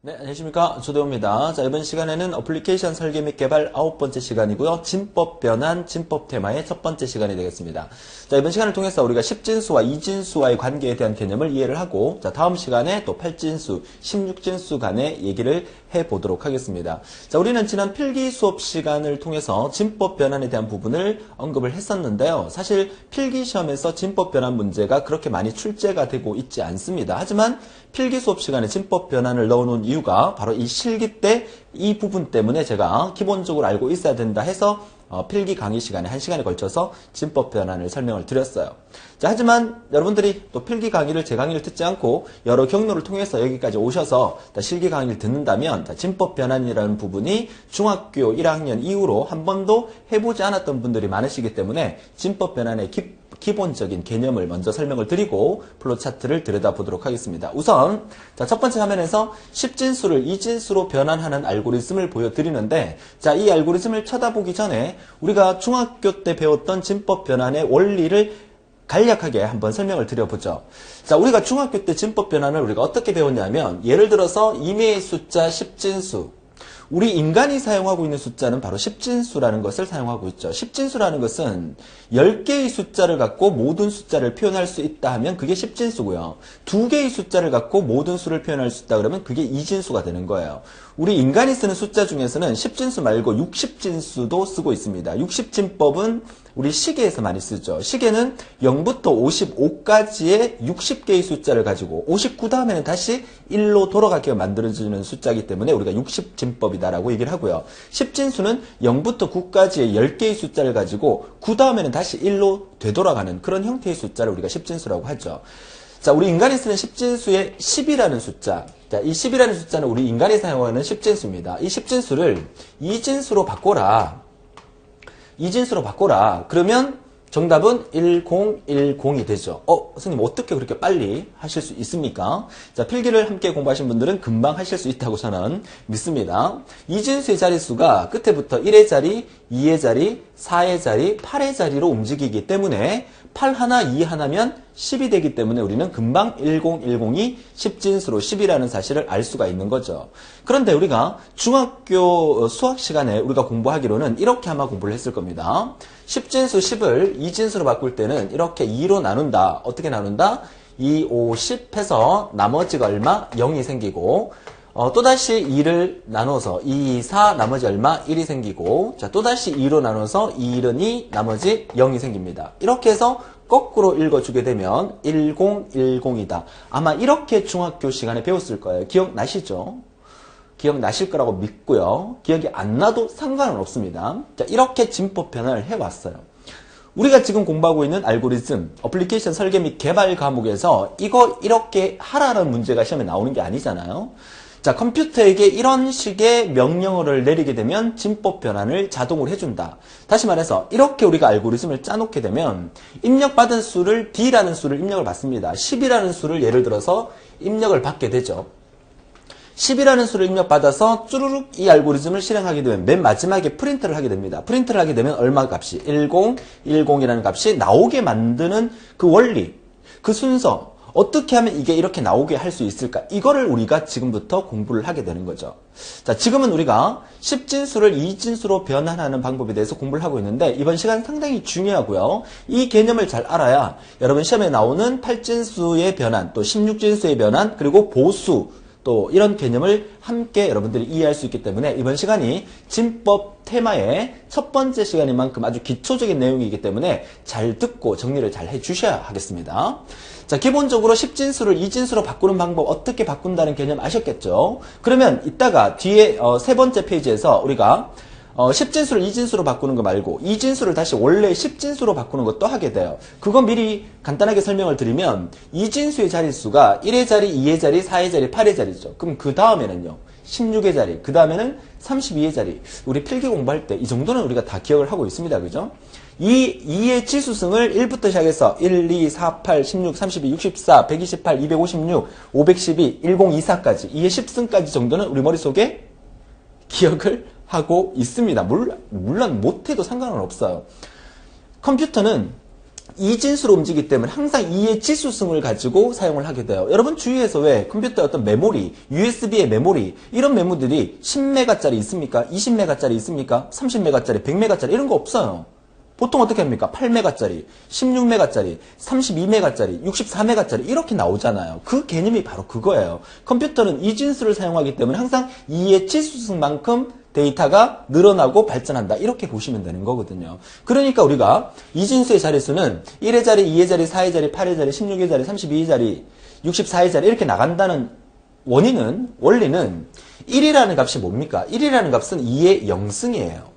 네, 안녕하십니까. 조대호입니다. 자, 이번 시간에는 어플리케이션 설계 및 개발 9번째 시간이고요. 진법 변환, 진법 테마의 첫 번째 시간이 되겠습니다. 자, 이번 시간을 통해서 우리가 10진수와 2진수와의 관계에 대한 개념을 이해를 하고, 자, 다음 시간에 또 8진수, 16진수 간의 얘기를 해보도록 하겠습니다. 자, 우리는 지난 필기 수업 시간을 통해서 진법 변환에 대한 부분을 언급을 했었는데요. 사실 필기 시험에서 진법 변환 문제가 그렇게 많이 출제가 되고 있지 않습니다. 하지만 필기 수업 시간에 진법 변환을 넣어놓은 이유가 바로 이 실기 때 이 부분 때문에 제가 기본적으로 알고 있어야 된다 해서 필기 강의 시간에 1시간에 걸쳐서 진법 변환을 설명을 드렸어요. 자, 하지만 여러분들이 또 필기 강의를 제 강의를 듣지 않고 여러 경로를 통해서 여기까지 오셔서 실기 강의를 듣는다면 진법 변환이라는 부분이 중학교 1학년 이후로 한 번도 해보지 않았던 분들이 많으시기 때문에 진법 변환의 기본적인 개념을 먼저 설명을 드리고 플로 차트를 들여다보도록 하겠습니다. 우선 첫 번째 화면에서 10진수를 2진수로 변환하는 알고리즘을 보여드리는데, 자, 이 알고리즘을 쳐다보기 전에 우리가 중학교 때 배웠던 진법 변환의 원리를 간략하게 한번 설명을 드려보죠. 자, 우리가 중학교 때 진법 변환을 우리가 어떻게 배웠냐면, 예를 들어서 임의의 숫자 10진수, 우리 인간이 사용하고 있는 숫자는 바로 10진수라는 것을 사용하고 있죠. 10진수라는 것은 10개의 숫자를 갖고 모든 숫자를 표현할 수 있다 하면 그게 10진수고요. 2개의 숫자를 갖고 모든 수를 표현할 수 있다 그러면 그게 2진수가 되는 거예요. 우리 인간이 쓰는 숫자 중에서는 10진수 말고 60진수도 쓰고 있습니다. 60진법은 우리 시계에서 많이 쓰죠. 시계는 0부터 55까지의 60개의 숫자를 가지고 59 다음에는 다시 1로 돌아가게 만들어주는 숫자이기 때문에 우리가 60진법이다라고 얘기를 하고요. 10진수는 0부터 9까지의 10개의 숫자를 가지고 9 다음에는 다시 1로 되돌아가는 그런 형태의 숫자를 우리가 10진수라고 하죠. 자, 우리 인간이 쓰는 10진수의 10이라는 숫자. 자, 이 10이라는 숫자는 우리 인간이 사용하는 10진수입니다. 이 10진수를 2진수로 바꿔라. 2진수로 바꿔라. 그러면 정답은 1010이 되죠. 선생님 어떻게 그렇게 빨리 하실 수 있습니까? 자, 필기를 함께 공부하신 분들은 금방 하실 수 있다고 저는 믿습니다. 2진수의 자릿수가 끝에부터 1의 자리, 2의 자리, 4의 자리, 8의 자리로 움직이기 때문에 8 하나, 2 하나면 10이 되기 때문에 우리는 금방 1010이 10진수로 10이라는 사실을 알 수가 있는 거죠. 그런데 우리가 중학교 수학 시간에 우리가 공부하기로는 이렇게 아마 공부를 했을 겁니다. 10진수 10을 2진수로 바꿀 때는 이렇게 2로 나눈다. 어떻게 나눈다? 2, 5, 10 해서 나머지가 얼마? 0이 생기고, 또다시 2를 나눠서 2, 4, 나머지 얼마? 1이 생기고, 자, 또다시 2로 나눠서 2, 1은 2, 나머지 0이 생깁니다. 이렇게 해서 거꾸로 읽어주게 되면 1010이다. 아마 이렇게 중학교 시간에 배웠을 거예요. 기억나시죠? 기억나실 거라고 믿고요. 기억이 안 나도 상관은 없습니다. 자, 이렇게 진법 변환을 해왔어요. 우리가 지금 공부하고 있는 알고리즘, 어플리케이션 설계 및 개발 과목에서 이거 이렇게 하라는 문제가 시험에 나오는 게 아니잖아요. 자, 컴퓨터에게 이런 식의 명령어를 내리게 되면 진법 변환을 자동으로 해준다. 다시 말해서 이렇게 우리가 알고리즘을 짜놓게 되면 입력받은 수를 D라는 수를 입력을 받습니다. 10이라는 수를 예를 들어서 입력을 받게 되죠. 10이라는 수를 입력받아서 쭈루룩 이 알고리즘을 실행하게 되면 맨 마지막에 프린트를 하게 됩니다. 프린트를 하게 되면 얼마 값이 1010이라는 값이 나오게 만드는 그 원리, 그 순서, 어떻게 하면 이게 이렇게 나오게 할 수 있을까? 이거를 우리가 지금부터 공부를 하게 되는 거죠. 자, 지금은 우리가 10진수를 2진수로 변환하는 방법에 대해서 공부를 하고 있는데 이번 시간 상당히 중요하고요. 이 개념을 잘 알아야 여러분 시험에 나오는 8진수의 변환, 또 16진수의 변환, 그리고 보수, 또 이런 개념을 함께 여러분들이 이해할 수 있기 때문에 이번 시간이 진법 테마의 첫 번째 시간인 만큼 아주 기초적인 내용이기 때문에 잘 듣고 정리를 잘 해주셔야 하겠습니다. 자, 기본적으로 10진수를 2진수로 바꾸는 방법, 어떻게 바꾼다는 개념 아셨겠죠? 그러면 이따가 뒤에 세 번째 페이지에서 우리가 10진수를 2진수로 바꾸는 거 말고 2진수를 다시 원래 10진수로 바꾸는 것도 하게 돼요. 그건 미리 간단하게 설명을 드리면 2진수의 자릿수가 1의 자리, 2의 자리, 4의 자리, 8의 자리죠. 그럼 그 다음에는요. 16의 자리, 그 다음에는 32의 자리. 우리 필기 공부할 때 이 정도는 우리가 다 기억을 하고 있습니다. 그죠? 이 2의 치수승을 1부터 시작해서 1, 2, 4, 8, 16, 32, 64, 128, 256, 512, 1024까지 2의 10승까지 정도는 우리 머릿속에 기억을 하고 있습니다. 물론 못해도 상관은 없어요. 컴퓨터는 이진수로 움직이기 때문에 항상 2의 지수승을 가지고 사용을 하게 돼요. 여러분 주위에서 왜 컴퓨터의 어떤 메모리, USB의 메모리 이런 메모들이 10메가짜리 있습니까? 20메가짜리 있습니까? 30메가짜리, 100메가짜리 이런 거 없어요. 보통 어떻게 합니까? 8메가짜리, 16메가짜리, 32메가짜리, 64메가짜리 이렇게 나오잖아요. 그 개념이 바로 그거예요. 컴퓨터는 이진수를 사용하기 때문에 항상 2의 지수승만큼 데이터가 늘어나고 발전한다. 이렇게 보시면 되는 거거든요. 그러니까 우리가 이진수의 자릿수는 1의 자리, 2의 자리, 4의 자리, 8의 자리, 16의 자리, 32의 자리, 64의 자리 이렇게 나간다는 원리는 1이라는 값이 뭡니까? 1이라는 값은 2의 0승이에요.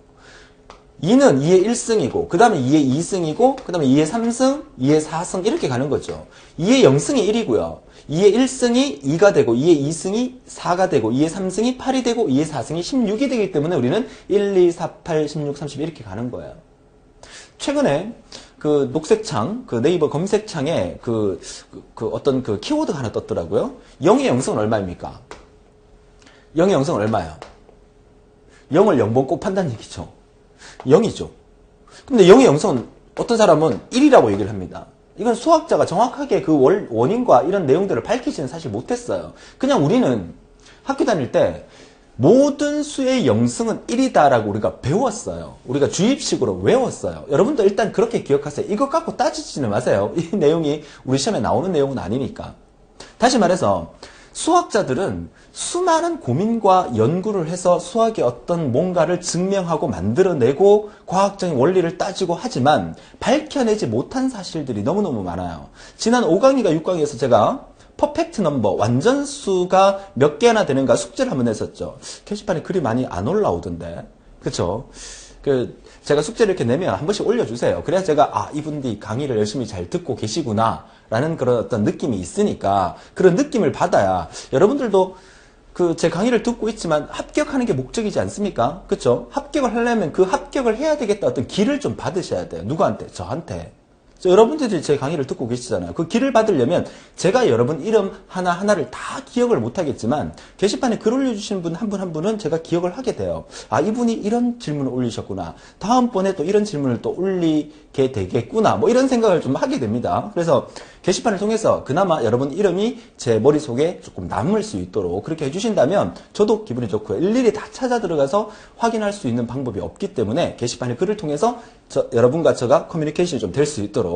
2는 2의 1승이고 그 다음에 2의 2승이고 그 다음에 2의 3승, 2의 4승 이렇게 가는 거죠. 2의 0승이 1이고요. 2의 1승이 2가 되고 2의 2승이 4가 되고 2의 3승이 8이 되고 2의 4승이 16이 되기 때문에 우리는 1, 2, 4, 8, 16, 30 이렇게 가는 거예요. 최근에 그 녹색창, 그 네이버 검색창에 어떤 그 키워드가 하나 떴더라고요. 0의 0승은 얼마입니까? 0의 0승은 얼마예요? 0을 0번 곱한다는 얘기죠. 0이죠. 근데 0의 0승은 어떤 사람은 1이라고 얘기를 합니다. 이건 수학자가 정확하게 그 원인과 이런 내용들을 밝히지는 사실 못했어요. 그냥 우리는 학교 다닐 때 모든 수의 0승은 1이다라고 우리가 배웠어요. 우리가 주입식으로 외웠어요. 여러분도 일단 그렇게 기억하세요. 이것 갖고 따지지는 마세요. 이 내용이 우리 시험에 나오는 내용은 아니니까. 다시 말해서 수학자들은 수많은 고민과 연구를 해서 수학의 어떤 뭔가를 증명하고 만들어내고 과학적인 원리를 따지고 하지만 밝혀내지 못한 사실들이 너무너무 많아요. 지난 5강인가 6강에서 제가 퍼펙트 넘버, 완전수가 몇 개나 되는가 숙제를 한번 했었죠. 게시판에 글이 많이 안 올라오던데. 그쵸? 제가 숙제를 이렇게 내면 한 번씩 올려주세요. 그래야 제가, 이분들이 강의를 열심히 잘 듣고 계시구나. 라는 그런 어떤 느낌이 있으니까, 그런 느낌을 받아야, 여러분들도 제 강의를 듣고 있지만 합격하는 게 목적이지 않습니까? 그쵸? 합격을 하려면 그 합격을 해야 되겠다 어떤 길을 좀 받으셔야 돼요. 누구한테? 저한테. 여러분들이 제 강의를 듣고 계시잖아요. 그 길을 받으려면 제가 여러분 이름 하나하나를 다 기억을 못하겠지만 게시판에 글 올려주시는 분 한 분 한 분은 제가 기억을 하게 돼요. 이분이 이런 질문을 올리셨구나. 다음번에 또 이런 질문을 또 올리게 되겠구나. 뭐 이런 생각을 좀 하게 됩니다. 그래서 게시판을 통해서 그나마 여러분 이름이 제 머릿속에 조금 남을 수 있도록 그렇게 해주신다면 저도 기분이 좋고요. 일일이 다 찾아 들어가서 확인할 수 있는 방법이 없기 때문에 게시판에 글을 통해서 여러분과 제가 커뮤니케이션이 좀 될 수 있도록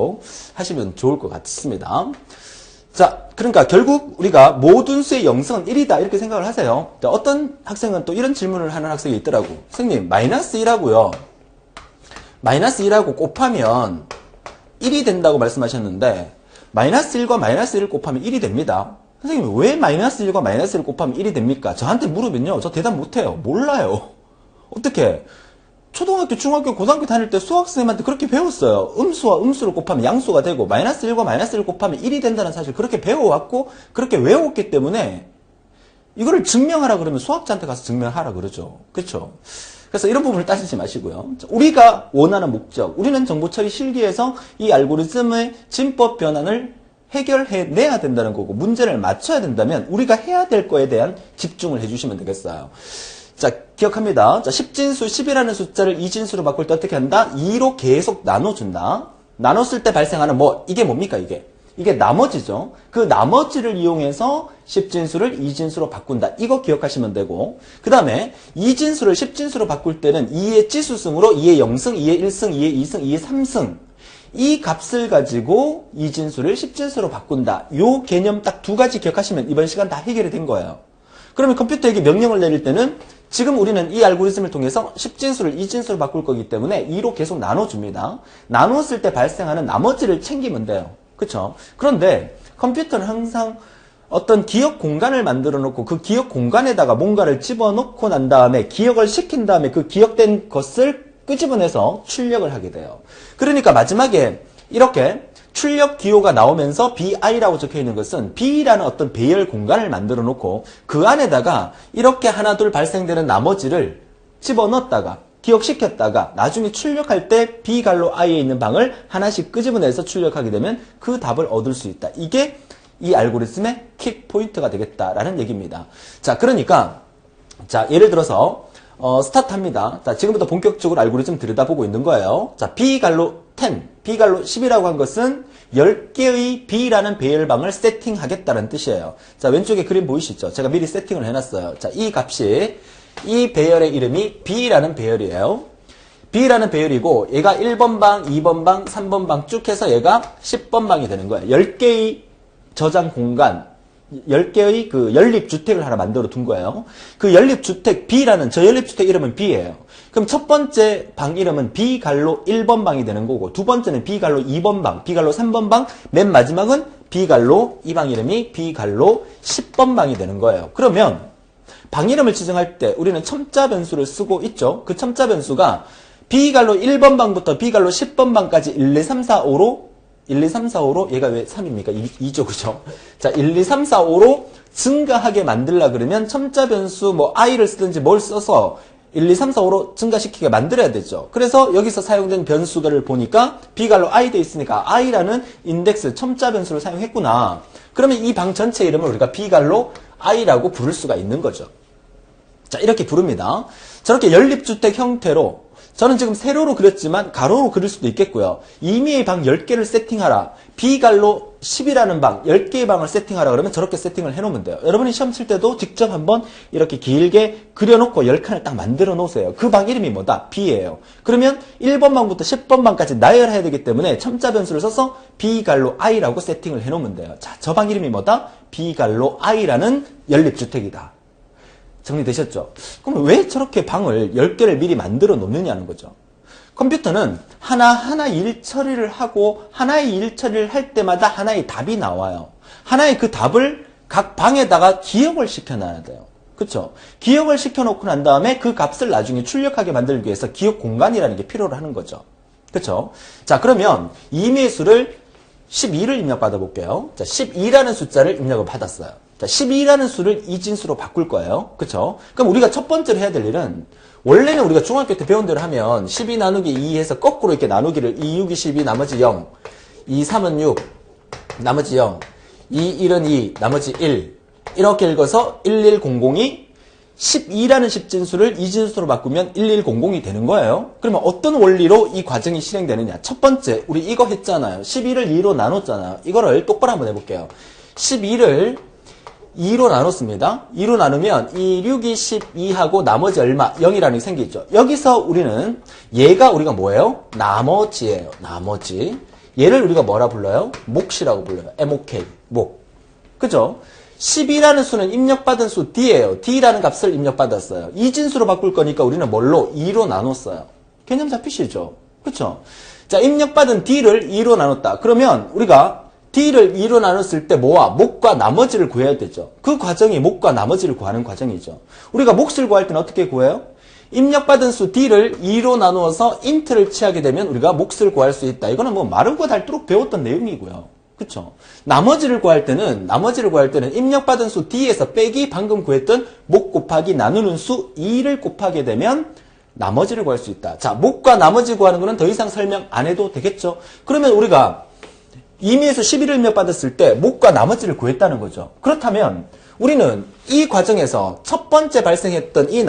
하시면 좋을 것 같습니다. 자, 그러니까 결국 우리가 모든 수의 0승은 1이다 이렇게 생각을 하세요. 자, 어떤 학생은 또 이런 질문을 하는 학생이 있더라고. 선생님, 마이너스 1하고요. 마이너스 1하고 곱하면 1이 된다고 말씀하셨는데 마이너스 1과 마이너스 1을 곱하면 1이 됩니다. 선생님, 왜 마이너스 1과 마이너스 1을 곱하면 1이 됩니까? 저한테 물으면요. 저 대답 못해요. 몰라요. 어떻게? 초등학교, 중학교, 고등학교 다닐 때 수학선생님한테 그렇게 배웠어요. 음수와 음수를 곱하면 양수가 되고 마이너스 1과 마이너스 1을 곱하면 1이 된다는 사실 그렇게 배워왔고 그렇게 외웠기 때문에 이거를 증명하라 그러면 수학자한테 가서 증명하라 그러죠. 그렇죠? 그래서 이런 부분을 따지지 마시고요. 우리가 원하는 목적, 우리는 정보처리 실기에서 이 알고리즘의 진법 변환을 해결해내야 된다는 거고 문제를 맞춰야 된다면 우리가 해야 될 거에 대한 집중을 해주시면 되겠어요. 자, 기억합니다. 자, 10진수 10이라는 숫자를 2진수로 바꿀 때 어떻게 한다? 2로 계속 나눠준다. 나눴을 때 발생하는 이게 뭡니까, 이게? 이게 나머지죠. 그 나머지를 이용해서 10진수를 2진수로 바꾼다. 이거 기억하시면 되고 그 다음에 2진수를 10진수로 바꿀 때는 2의 지수승으로 2의 0승, 2의 1승, 2의 2승, 2의 3승 이 값을 가지고 2진수를 10진수로 바꾼다. 요 개념 딱 두 가지 기억하시면 이번 시간 다 해결이 된 거예요. 그러면 컴퓨터에게 명령을 내릴 때는 지금 우리는 이 알고리즘을 통해서 10진수를 2진수로 바꿀 거기 때문에 2로 계속 나눠줍니다. 나눴을 때 발생하는 나머지를 챙기면 돼요. 그쵸? 그런데 컴퓨터는 항상 어떤 기억 공간을 만들어 놓고 그 기억 공간에다가 뭔가를 집어넣고 난 다음에 기억을 시킨 다음에 그 기억된 것을 끄집어내서 출력을 하게 돼요. 그러니까 마지막에 이렇게 출력 기호가 나오면서 BI라고 적혀 있는 것은 B라는 어떤 배열 공간을 만들어 놓고 그 안에다가 이렇게 하나 둘 발생되는 나머지를 집어넣었다가 기억시켰다가 나중에 출력할 때 B갈로 I에 있는 방을 하나씩 끄집어내서 출력하게 되면 그 답을 얻을 수 있다. 이게 이 알고리즘의 킥 포인트가 되겠다라는 얘기입니다. 자, 그러니까 자, 예를 들어서 스타트합니다. 자, 지금부터 본격적으로 알고리즘 들여다보고 있는 거예요. 자, B갈로 10, B갈로 10이라고 한 것은 10개의 B라는 배열방을 세팅하겠다는 뜻이에요. 자, 왼쪽에 그림 보이시죠? 제가 미리 세팅을 해놨어요. 자, 이 값이, 이 배열의 이름이 B라는 배열이에요. B라는 배열이고, 얘가 1번 방, 2번 방, 3번 방 쭉 해서 얘가 10번 방이 되는 거예요. 10개의 저장 공간, 10개의 그 연립주택을 하나 만들어 둔 거예요. 그 연립주택 B라는 저 연립주택 이름은 B예요. 그럼 첫 번째 방 이름은 B갈로 1번 방이 되는 거고, 두 번째는 B갈로 2번 방, B갈로 3번 방, 맨 마지막은 B갈로 이 방 이름이 B갈로 10번 방이 되는 거예요. 그러면 방 이름을 지정할 때 우리는 첨자 변수를 쓰고 있죠. 그 첨자 변수가 B갈로 1번 방부터 B갈로 10번 방까지 1, 2, 3, 4, 5로 1, 2, 3, 4, 5로 얘가 왜 3입니까? 2죠, 그죠? 자, 1, 2, 3, 4, 5로 증가하게 만들라 그러면 첨자 변수 뭐 i를 쓰든지 뭘 써서 1, 2, 3, 4, 5로 증가시키게 만들어야 되죠. 그래서 여기서 사용된 변수를 보니까 B갈로 i 돼 있으니까 i라는 인덱스 첨자 변수를 사용했구나. 그러면 이 방 전체 이름을 우리가 B갈로 i라고 부를 수가 있는 거죠. 자, 이렇게 부릅니다. 저렇게 연립주택 형태로 저는 지금 세로로 그렸지만 가로로 그릴 수도 있겠고요. 임의의 방 10개를 세팅하라. B갈로 10이라는 방, 10개의 방을 세팅하라 그러면 저렇게 세팅을 해놓으면 돼요. 여러분이 시험 칠 때도 직접 한번 이렇게 길게 그려놓고 10칸을 딱 만들어 놓으세요. 그 방 이름이 뭐다? B예요. 그러면 1번 방부터 10번 방까지 나열해야 되기 때문에 첨자 변수를 써서 B갈로 I라고 세팅을 해놓으면 돼요. 자, 저 방 이름이 뭐다? B갈로 I라는 연립주택이다. 정리되셨죠? 그럼 왜 저렇게 방을 10개를 미리 만들어 놓느냐는 거죠. 컴퓨터는 하나하나 일 처리를 하고 하나의 일 처리를 할 때마다 하나의 답이 나와요. 하나의 그 답을 각 방에다가 기억을 시켜놔야 돼요. 그렇죠? 기억을 시켜놓고 난 다음에 그 값을 나중에 출력하게 만들기 위해서 기억 공간이라는 게 필요로 하는 거죠. 그렇죠? 자, 그러면 임의의 수를 12를 입력받아 볼게요. 자, 12라는 숫자를 입력을 받았어요. 자, 12라는 수를 이진수로 바꿀 거예요. 그쵸? 그럼 우리가 첫 번째로 해야 될 일은, 원래는 우리가 중학교 때 배운 대로 하면 12 나누기 2 해서 거꾸로 이렇게 나누기를 2, 6이 12, 나머지 0, 2, 3은 6, 나머지 0, 2, 1은 2, 나머지 1 이렇게 읽어서 1100이 12라는 십진수를 이진수로 바꾸면 1100이 되는 거예요. 그러면 어떤 원리로 이 과정이 실행되느냐? 첫 번째, 우리 이거 했잖아요. 12를 2로 나눴잖아요. 이거를 똑바로 한번 해볼게요. 12를 2로 나눴습니다. 2로 나누면 2, 6이 12하고 나머지 얼마? 0이라는 게 생기죠. 여기서 우리는 얘가 우리가 뭐예요? 나머지예요. 나머지. 얘를 우리가 뭐라 불러요? 몫이라고 불러요. MOK. 몫. 그죠? 10이라는 수는 입력받은 수 D예요. D라는 값을 입력받았어요. 이진수로 바꿀 거니까 우리는 뭘로? 2로 나눴어요. 개념 잡히시죠? 그쵸? 자, 입력받은 D를 2로 나눴다. 그러면 우리가 D를 2로 나눴을 때 뭐와? 몫과 나머지를 구해야 되죠. 그 과정이 몫과 나머지를 구하는 과정이죠. 우리가 몫을 구할 때는 어떻게 구해요? 입력받은 수 D를 2로 나누어서 인트를 취하게 되면 우리가 몫을 구할 수 있다. 이거는 뭐 마르고 닳도록 배웠던 내용이고요. 그쵸? 나머지를 구할 때는 입력받은 수 D에서 빼기 방금 구했던 몫 곱하기 나누는 수 2를 곱하게 되면 나머지를 구할 수 있다. 자, 몫과 나머지 구하는 거는 더 이상 설명 안 해도 되겠죠? 그러면 우리가 임의에서 11을 입력받았을 때 몫과 나머지를 구했다는 거죠. 그렇다면 우리는 이 과정에서 첫 번째 발생했던 이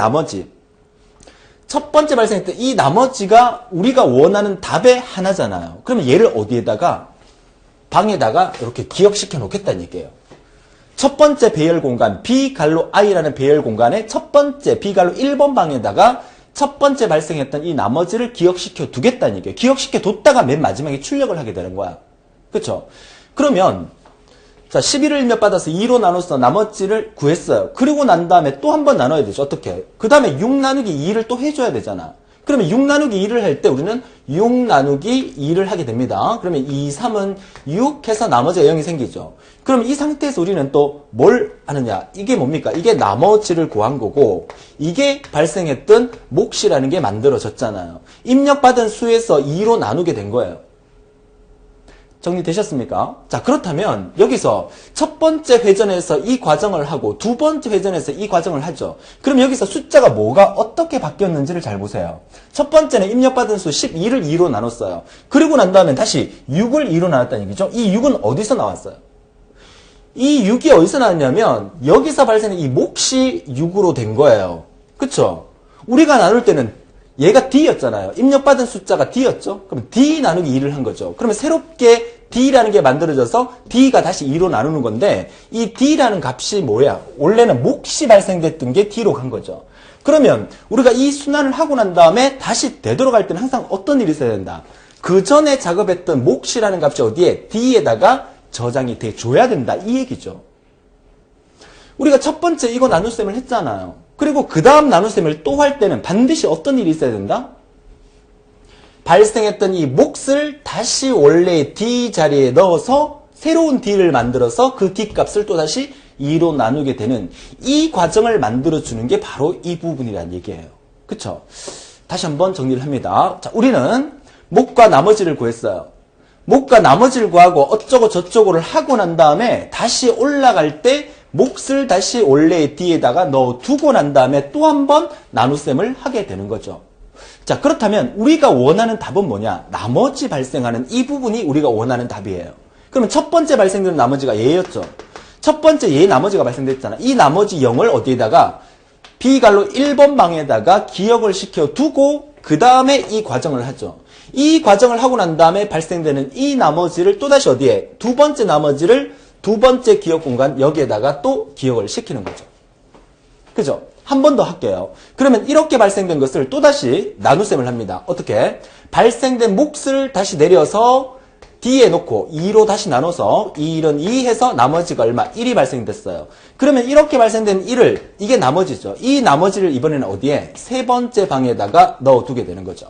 나머지가 우리가 원하는 답의 하나잖아요. 그러면 얘를 어디에다가? 방에다가 이렇게 기억시켜 놓겠다는 얘기예요. 첫 번째 배열 공간 B갈로 I라는 배열 공간에 첫 번째 B갈로 1번 방에다가 첫 번째 발생했던 이 나머지를 기억시켜 두겠다는 얘기예요. 기억시켜 뒀다가 맨 마지막에 출력을 하게 되는 거야. 그쵸? 그러면 자, 11을 입력받아서 2로 나눠서 나머지를 구했어요. 그리고 난 다음에 또 한 번 나눠야 되죠. 어떻게? 그 다음에 6 나누기 2를 또 해줘야 되잖아. 그러면 6 나누기 2를 할 때 우리는 6 나누기 2를 하게 됩니다. 그러면 2, 3은 6 해서 나머지가 0이 생기죠. 그럼 이 상태에서 우리는 또 뭘 하느냐? 이게 뭡니까? 이게 나머지를 구한 거고 이게 발생했던 몫이라는 게 만들어졌잖아요. 입력받은 수에서 2로 나누게 된 거예요. 정리되셨습니까? 자, 그렇다면 여기서 첫 번째 회전에서 이 과정을 하고 두 번째 회전에서 이 과정을 하죠. 그럼 여기서 숫자가 뭐가 어떻게 바뀌었는지를 잘 보세요. 첫 번째는 입력받은 수 12를 2로 나눴어요. 그리고 난 다음에 다시 6을 2로 나눴다는 얘기죠. 이 6은 어디서 나왔어요? 이 6이 어디서 나왔냐면 여기서 발생한 이 몫이 6으로 된 거예요. 그쵸? 우리가 나눌 때는 얘가 D였잖아요. 입력받은 숫자가 D였죠. 그럼 D 나누기 2를 한 거죠. 그러면 새롭게 D라는 게 만들어져서 D가 다시 2로 나누는 건데 이 D라는 값이 뭐야? 원래는 몫이 발생됐던 게 D로 간 거죠. 그러면 우리가 이 순환을 하고 난 다음에 다시 되돌아갈 때는 항상 어떤 일이 있어야 된다? 그 전에 작업했던 몫이라는 값이 어디에? D에다가 저장이 돼줘야 된다. 이 얘기죠. 우리가 첫 번째 이거 나눗셈을 했잖아요. 그리고 그 다음 나눗셈을 또 할 때는 반드시 어떤 일이 있어야 된다? 발생했던 이 몫을 다시 원래의 D 자리에 넣어서 새로운 D를 만들어서 그 D 값을 또다시 2로 나누게 되는 이 과정을 만들어주는 게 바로 이 부분이라는 얘기예요. 그쵸? 다시 한번 정리를 합니다. 자, 우리는 몫과 나머지를 구했어요. 몫과 나머지를 구하고 어쩌고 저쩌고를 하고 난 다음에 다시 올라갈 때 몫을 다시 원래의 D에다가 넣어두고 난 다음에 또 한 번 나눗셈을 하게 되는 거죠. 자, 그렇다면 우리가 원하는 답은 뭐냐? 나머지 발생하는 이 부분이 우리가 원하는 답이에요. 그러면 첫 번째 발생되는 나머지가 얘였죠. 첫 번째 얘 나머지가 발생됐잖아. 이 나머지 0을 어디에다가 B갈로 1번 방에다가 기억을 시켜두고 그 다음에 이 과정을 하죠. 이 과정을 하고 난 다음에 발생되는 이 나머지를 또다시 어디에? 두 번째 나머지를 두 번째 기억 공간 여기에다가 또 기억을 시키는 거죠. 그죠? 한 번 더 할게요. 그러면 이렇게 발생된 것을 또다시 나눗셈을 합니다. 어떻게? 발생된 몫을 다시 내려서 D에 놓고 2로 다시 나눠서 2는 2 해서 나머지가 얼마? 1이 발생됐어요. 그러면 이렇게 발생된 1을 이게 나머지죠. 이 나머지를 이번에는 어디에? 세 번째 방에다가 넣어두게 되는 거죠.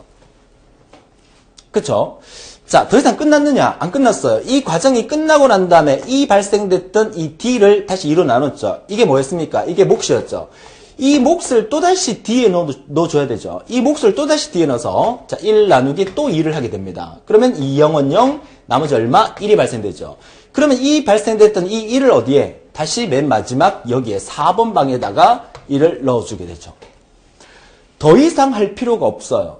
그쵸? 자, 더 이상 끝났느냐? 안 끝났어요. 이 과정이 끝나고 난 다음에 이 발생됐던 이 D를 다시 2로 나눴죠. 이게 뭐였습니까? 이게 몫이었죠. 이 몫을 또다시 D에 넣어줘야 되죠. 이 몫을 또다시 D에 넣어서 자, 1 나누기 또 2를 하게 됩니다. 그러면 이 0은 0, 나머지 얼마? 1이 발생되죠. 그러면 이 발생됐던 이 1을 어디에? 다시 맨 마지막 여기에 4번 방에다가 1을 넣어주게 되죠. 더 이상 할 필요가 없어요.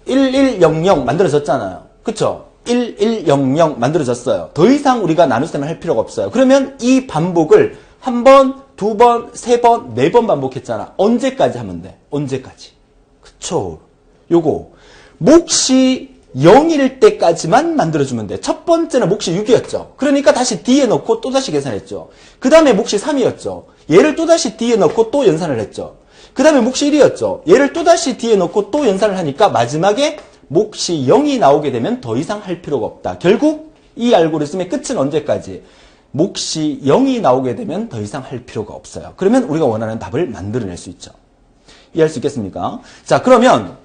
1100 만들어졌잖아요. 그쵸? 1100 만들어졌어요. 더 이상 우리가 나눗셈을 할 필요가 없어요. 그러면 이 반복을 한 번, 두 번, 세 번, 네 번 반복했잖아. 언제까지 하면 돼? 언제까지? 그쵸? 요거 몫이 0일 때까지만 만들어주면 돼. 첫 번째는 몫이 6이었죠. 그러니까 다시 D에 넣고 또다시 계산했죠. 그 다음에 몫이 3이었죠. 얘를 또다시 D에 넣고 또 연산을 했죠. 그 다음에 몫이 1이었죠. 얘를 또다시 D에 넣고 또 연산을 하니까 마지막에 몫이 0이 나오게 되면 더 이상 할 필요가 없다. 결국 이 알고리즘의 끝은 언제까지? 몫이 0이 나오게 되면 더 이상 할 필요가 없어요. 그러면 우리가 원하는 답을 만들어낼 수 있죠. 이해할 수 있겠습니까? 자, 그러면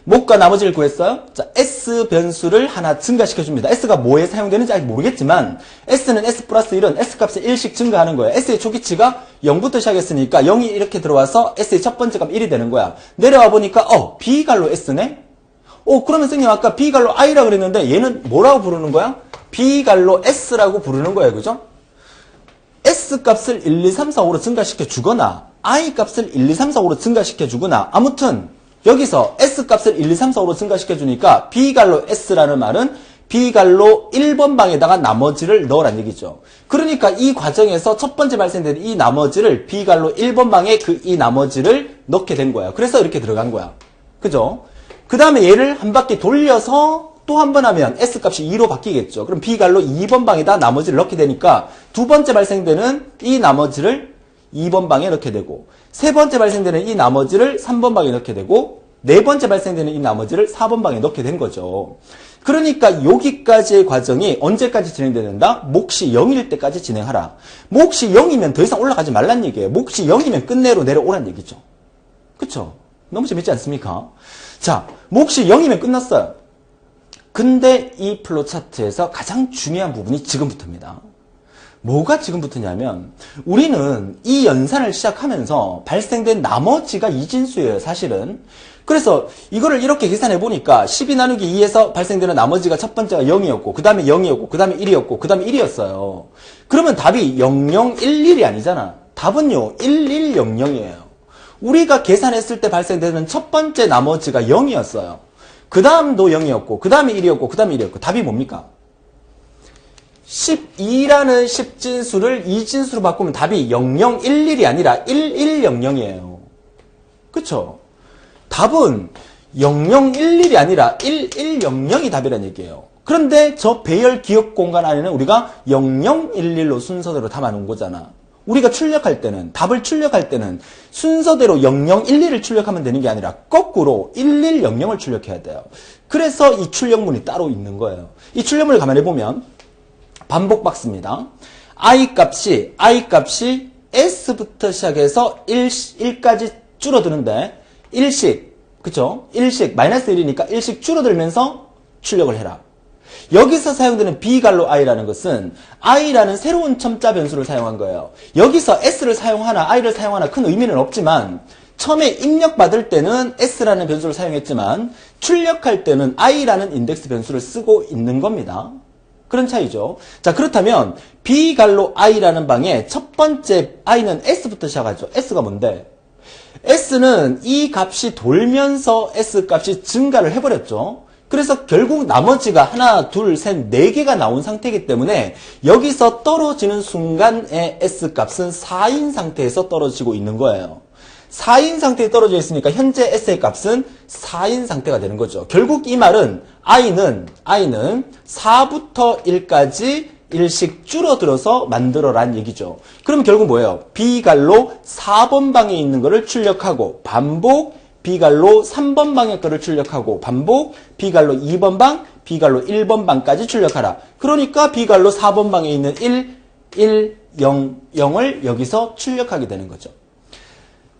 몫과 나머지를 구했어요. 자, S 변수를 하나 증가시켜줍니다. S가 뭐에 사용되는지 아직 모르겠지만 S는 S 플러스 1은 S 값에 1씩 증가하는 거예요. S의 초기치가 0부터 시작했으니까 0이 이렇게 들어와서 S의 첫 번째 값 1이 되는 거야. 내려와 보니까 B갈로 S네? 그러면 선생님 아까 B갈로 I라고 그랬는데 얘는 뭐라고 부르는 거야? B갈로 S라고 부르는 거예요. 그죠? S 값을 1, 2, 3, 4, 5로 증가시켜 주거나 I 값을 1, 2, 3, 4, 5로 증가시켜 주거나 아무튼 여기서 S 값을 1, 2, 3, 4, 5로 증가시켜 주니까 B갈로 S라는 말은 B갈로 1번 방에다가 나머지를 넣으란 얘기죠. 그러니까 이 과정에서 첫 번째 발생된 이 나머지를 B갈로 1번 방에 이 나머지를 넣게 된 거야. 그래서 이렇게 들어간 거야. 그죠? 그 다음에 얘를 한 바퀴 돌려서 또 한 번 하면 S 값이 2로 바뀌겠죠. 그럼 B갈로 2번 방에다 나머지를 넣게 되니까 두 번째 발생되는 이 나머지를 2번 방에 넣게 되고 세 번째 발생되는 이 나머지를 3번 방에 넣게 되고 네 번째 발생되는 이 나머지를 4번 방에 넣게 된 거죠. 그러니까 여기까지의 과정이 언제까지 진행된다? 몫이 0일 때까지 진행하라. 몫이 0이면 더 이상 올라가지 말란 얘기예요. 몫이 0이면 끝내로 내려오란 얘기죠. 그쵸? 너무 재밌지 않습니까? 자, 몫이 0이면 끝났어요. 근데 이 플로우 차트에서 가장 중요한 부분이 지금부터입니다. 뭐가 지금부터냐면 우리는 이 연산을 시작하면서 발생된 나머지가 이진수예요. 사실은. 그래서 이거를 이렇게 계산해 보니까 12 나누기 2에서 발생되는 나머지가 첫 번째가 0이었고 그 다음에 0이었고 그 다음에 1이었고 그 다음에 1이었어요. 그러면 답이 0011이 아니잖아. 답은요 1100이에요. 우리가 계산했을 때 발생되는 첫 번째 나머지가 0이었어요. 그 다음도 0이었고 그 다음에 1이었고 그 다음에 1이었고 답이 뭡니까? 12라는 10진수를 2진수로 바꾸면 답이 0011이 아니라 1100이에요. 그쵸? 답은 0011이 아니라 1100이 답이라는 얘기예요. 그런데 저 배열 기억 공간 안에는 우리가 0011로 순서대로 담아놓은 거잖아. 우리가 출력할 때는, 답을 출력할 때는 순서대로 0012를 출력하면 되는 게 아니라 거꾸로 1100을 출력해야 돼요. 그래서 이 출력문이 따로 있는 거예요. 이 출력문을 가만히 보면 반복 박스입니다. i 값이 s부터 시작해서 1까지 줄어드는데 1씩, 그쵸? 1씩, 마이너스 1이니까 1씩 줄어들면서 출력을 해라. 여기서 사용되는 b갈로 i라는 것은 i라는 새로운 첨자 변수를 사용한 거예요. 여기서 s를 사용하나 i를 사용하나 큰 의미는 없지만 처음에 입력받을 때는 s라는 변수를 사용했지만 출력할 때는 i라는 인덱스 변수를 쓰고 있는 겁니다. 그런 차이죠. 자, 그렇다면 b갈로 i라는 방에 첫 번째 i는 s부터 시작하죠. s가 뭔데? s는 이 값이 돌면서 s 값이 증가를 해버렸죠. 그래서 결국 나머지가 하나, 둘, 셋, 네 개가 나온 상태이기 때문에 여기서 떨어지는 순간의 S값은 4인 상태에서 떨어지고 있는 거예요. 4인 상태에 떨어져 있으니까 현재 S의 값은 4인 상태가 되는 거죠. 결국 이 말은 I는 4부터 1까지 1씩 줄어들어서 만들어란 얘기죠. 그럼 결국 뭐예요? B갈로 4번 방에 있는 거를 출력하고 반복 B갈로 3번 방의 거를 출력하고 반복 B갈로 2번 방, B갈로 1번 방까지 출력하라. 그러니까 B갈로 4번 방에 있는 1, 0, 0을 여기서 출력하게 되는 거죠.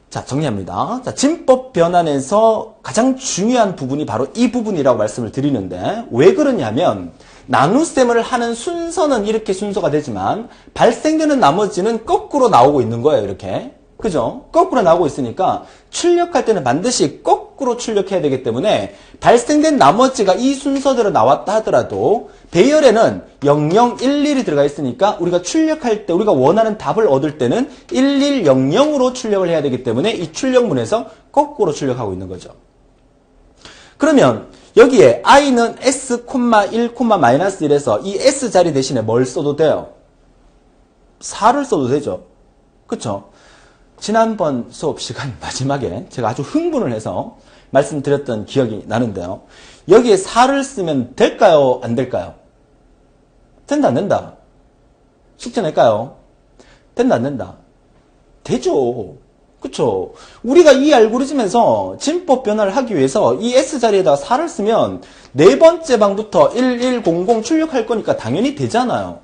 자, 정리합니다. 자, 진법 변환에서 가장 중요한 부분이 바로 이 부분이라고 말씀을 드리는데 왜 그러냐면 나눗셈을 하는 순서는 이렇게 순서가 되지만 발생되는 나머지는 거꾸로 나오고 있는 거예요. 이렇게. 그죠? 거꾸로 나오고 있으니까 출력할 때는 반드시 거꾸로 출력해야 되기 때문에 발생된 나머지가 이 순서대로 나왔다 하더라도 배열에는 0011이 들어가 있으니까 우리가 출력할 때 우리가 원하는 답을 얻을 때는 1100으로 출력을 해야 되기 때문에 이 출력문에서 거꾸로 출력하고 있는 거죠. 그러면 여기에 i는 s, 1, -1에서 이 s 자리 대신에 뭘 써도 돼요? 4를 써도 되죠. 그쵸? 지난번 수업 시간 마지막에 제가 아주 흥분을 해서 말씀드렸던 기억이 나는데요. 여기에 4를 쓰면 될까요? 안 될까요? 된다, 안 된다? 숙제 낼까요? 된다, 안 된다? 되죠. 그쵸? 우리가 이 알고리즘에서 진법 변화를 하기 위해서 이 S자리에다가 4를 쓰면 네 번째 방부터 1100 출력할 거니까 당연히 되잖아요.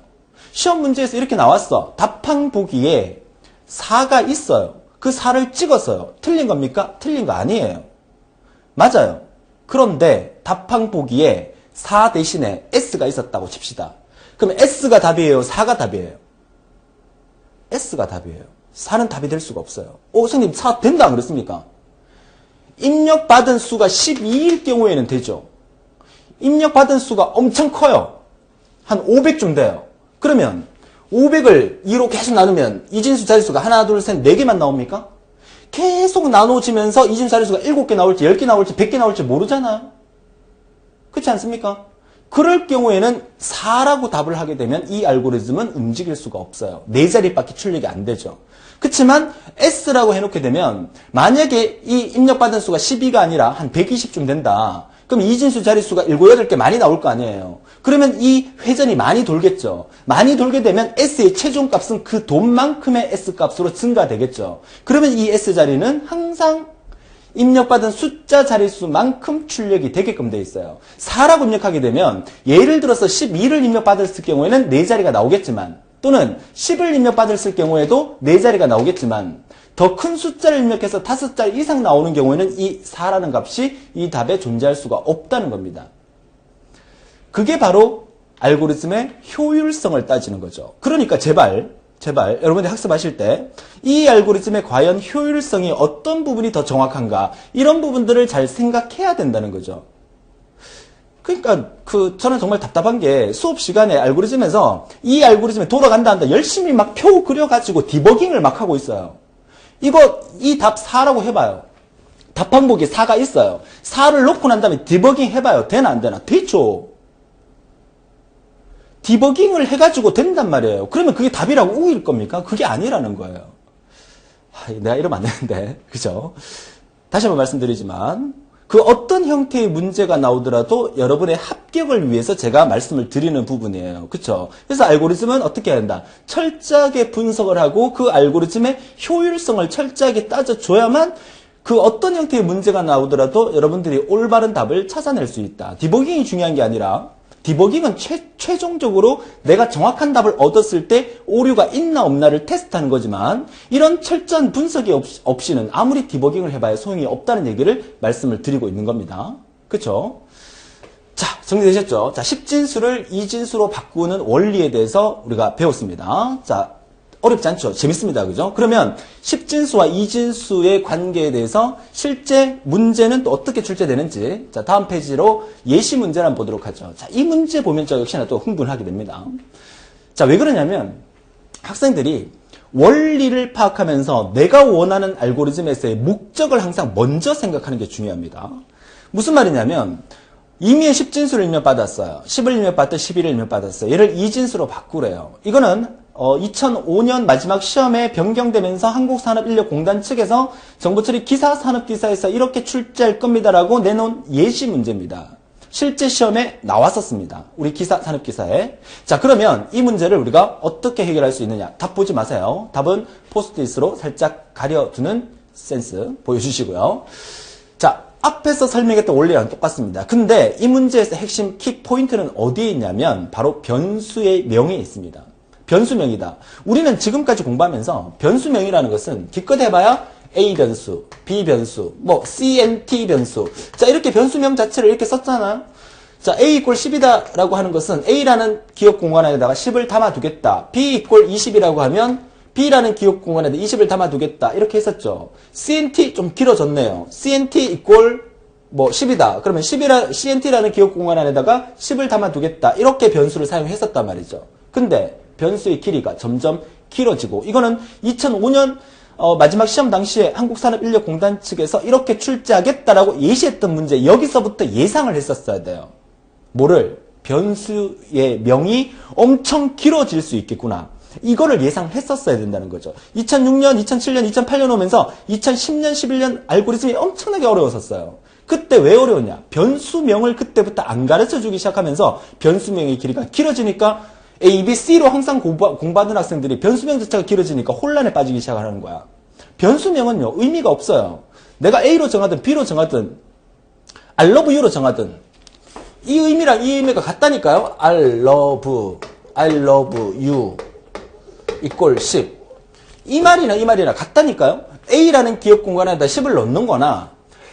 시험 문제에서 이렇게 나왔어. 답항 보기에 4가 있어요. 그 4를 찍었어요. 틀린 겁니까? 틀린 거 아니에요. 맞아요. 그런데 답항 보기에 4 대신에 S가 있었다고 칩시다. 그럼 S가 답이에요? 4가 답이에요? S가 답이에요. 4는 답이 될 수가 없어요. 선생님 4 된다 안 그랬습니까? 입력받은 수가 12일 경우에는 되죠. 입력받은 수가 엄청 커요. 한 500쯤 돼요. 그러면 500을 2로 계속 나누면 이진수 자릿수가 하나, 둘, 셋, 4개만 나옵니까? 계속 나눠지면서 이진수 자릿수가 7개 나올지 10개 나올지 100개 나올지 모르잖아요. 그렇지 않습니까? 그럴 경우에는 4라고 답을 하게 되면 이 알고리즘은 움직일 수가 없어요. 4자리밖에 출력이 안 되죠. 그렇지만 S라고 해놓게 되면 만약에 이 입력받은 수가 12가 아니라 한 120쯤 된다. 그럼 이진수 자릿수가 7, 8개 많이 나올 거 아니에요. 그러면 이 회전이 많이 돌겠죠. 많이 돌게 되면 S의 최종값은 그 돈만큼의 S값으로 증가되겠죠. 그러면 이 S자리는 항상 입력받은 숫자 자릿수만큼 출력이 되게끔 돼 있어요. 4라고 입력하게 되면 예를 들어서 12를 입력받았을 경우에는 4자리가 나오겠지만 또는 10을 입력받았을 경우에도 4자리가 나오겠지만 더 큰 숫자를 입력해서 5자리 이상 나오는 경우에는 이 4라는 값이 이 답에 존재할 수가 없다는 겁니다. 그게 바로 알고리즘의 효율성을 따지는 거죠. 그러니까 제발 여러분들이 학습하실 때 이 알고리즘의 과연 효율성이 어떤 부분이 더 정확한가 이런 부분들을 잘 생각해야 된다는 거죠. 그러니까 저는 정말 답답한 게 수업 시간에 알고리즘에서 이 알고리즘에 돌아간다 한다 열심히 막 표 그려가지고 디버깅을 막 하고 있어요. 이 답 4라고 해봐요. 답항 보기에 4가 있어요. 4를 놓고 난 다음에 디버깅 해봐요. 되나 안 되나? 되죠. 디버깅을 해가지고 된단 말이에요. 그러면 그게 답이라고 우길 겁니까? 그게 아니라는 거예요. 내가 이러면 안 되는데. 그죠? 다시 한번 말씀드리지만 그 어떤 형태의 문제가 나오더라도 여러분의 합격을 위해서 제가 말씀을 드리는 부분이에요. 그렇죠? 그래서 알고리즘은 어떻게 해야 한다? 철저하게 분석을 하고 그 알고리즘의 효율성을 철저하게 따져줘야만 그 어떤 형태의 문제가 나오더라도 여러분들이 올바른 답을 찾아낼 수 있다. 디버깅이 중요한 게 아니라 디버깅은 최종적으로 내가 정확한 답을 얻었을 때 오류가 있나 없나를 테스트하는 거지만 이런 철저한 분석이 없이는 아무리 디버깅을 해봐야 소용이 없다는 얘기를 말씀을 드리고 있는 겁니다. 그렇죠? 자, 정리되셨죠? 자, 10진수를 2진수로 바꾸는 원리에 대해서 우리가 배웠습니다. 자, 어렵지 않죠? 재밌습니다. 그죠? 그러면 10진수와 2진수의 관계에 대해서 실제 문제는 또 어떻게 출제되는지, 자, 다음 페이지로 예시 문제를 한번 보도록 하죠. 자, 이 문제 보면 저 역시나 또 흥분하게 됩니다. 자, 왜 그러냐면 학생들이 원리를 파악하면서 내가 원하는 알고리즘에서의 목적을 항상 먼저 생각하는 게 중요합니다. 무슨 말이냐면 이미의 10진수를 입력받았어요. 10을 입력받든 11을 입력받았어요. 얘를 2진수로 바꾸래요. 이거는 2005년 마지막 시험에 변경되면서 한국산업인력공단 측에서 정부 처리 기사 산업기사에서 이렇게 출제할 겁니다라고 내놓은 예시 문제입니다. 실제 시험에 나왔었습니다. 우리 기사 산업기사에. 자, 그러면 이 문제를 우리가 어떻게 해결할 수 있느냐? 답 보지 마세요. 답은 포스트잇으로 살짝 가려두는 센스 보여주시고요. 자, 앞에서 설명했던 원리랑 똑같습니다. 근데 이 문제에서 핵심 키 포인트는 어디에 있냐면 바로 변수의 명에 있습니다. 변수명이다. 우리는 지금까지 공부하면서 변수명이라는 것은 기껏 해봐야 A 변수, B 변수, 뭐 CNT 변수. 자, 이렇게 변수명 자체를 이렇게 썼잖아요. 자, A 이꼴 10이다 라고 하는 것은 A라는 기억 공간에다가 10을 담아두겠다. B 이꼴 20이라고 하면 B라는 기억 공간에다 20을 담아두겠다. 이렇게 했었죠. CNT 좀 길어졌네요. CNT 이꼴 뭐 10이다. 그러면 CNT라는 기억 공간 안에다가 10을 담아두겠다. 이렇게 변수를 사용했었단 말이죠. 근데 변수의 길이가 점점 길어지고 이거는 2005년 마지막 시험 당시에 한국산업인력공단 측에서 이렇게 출제하겠다라고 예시했던 문제 여기서부터 예상을 했었어야 돼요. 뭐를? 변수의 명이 엄청 길어질 수 있겠구나. 이거를 예상했었어야 된다는 거죠. 2006년, 2007년, 2008년 오면서 2010년, 11년 알고리즘이 엄청나게 어려웠었어요. 그때 왜 어려웠냐? 변수명을 그때부터 안 가르쳐주기 시작하면서 변수명의 길이가 길어지니까 A, B, C로 항상 공부하는 학생들이 변수명 자체가 길어지니까 혼란에 빠지기 시작하는 거야. 변수명은요, 의미가 없어요. 내가 A로 정하든 B로 정하든 I love you로 정하든 이 의미랑 이 의미가 같다니까요. I love you equal 10. 이 말이나 같다니까요. A라는 기억 공간 안에다 10을 넣는 거나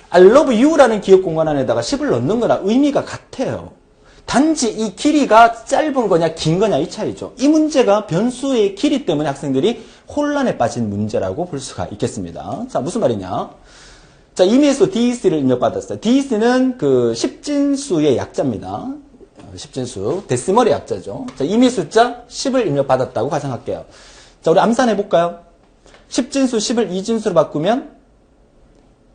I love you라는 기억 공간 안에다가 10을 넣는 거나 의미가 같아요. 단지 이 길이가 짧은 거냐 긴 거냐 이 차이죠. 이 문제가 변수의 길이 때문에 학생들이 혼란에 빠진 문제라고 볼 수가 있겠습니다. 자, 무슨 말이냐? 자, 이미수 DEC를 입력받았어요. DEC는 그 10진수의 약자입니다. 10진수, 데시멀의 약자죠. 자, 이미 숫자 10을 입력받았다고 가정할게요. 자, 우리 암산해볼까요? 10진수 10을 2진수로 바꾸면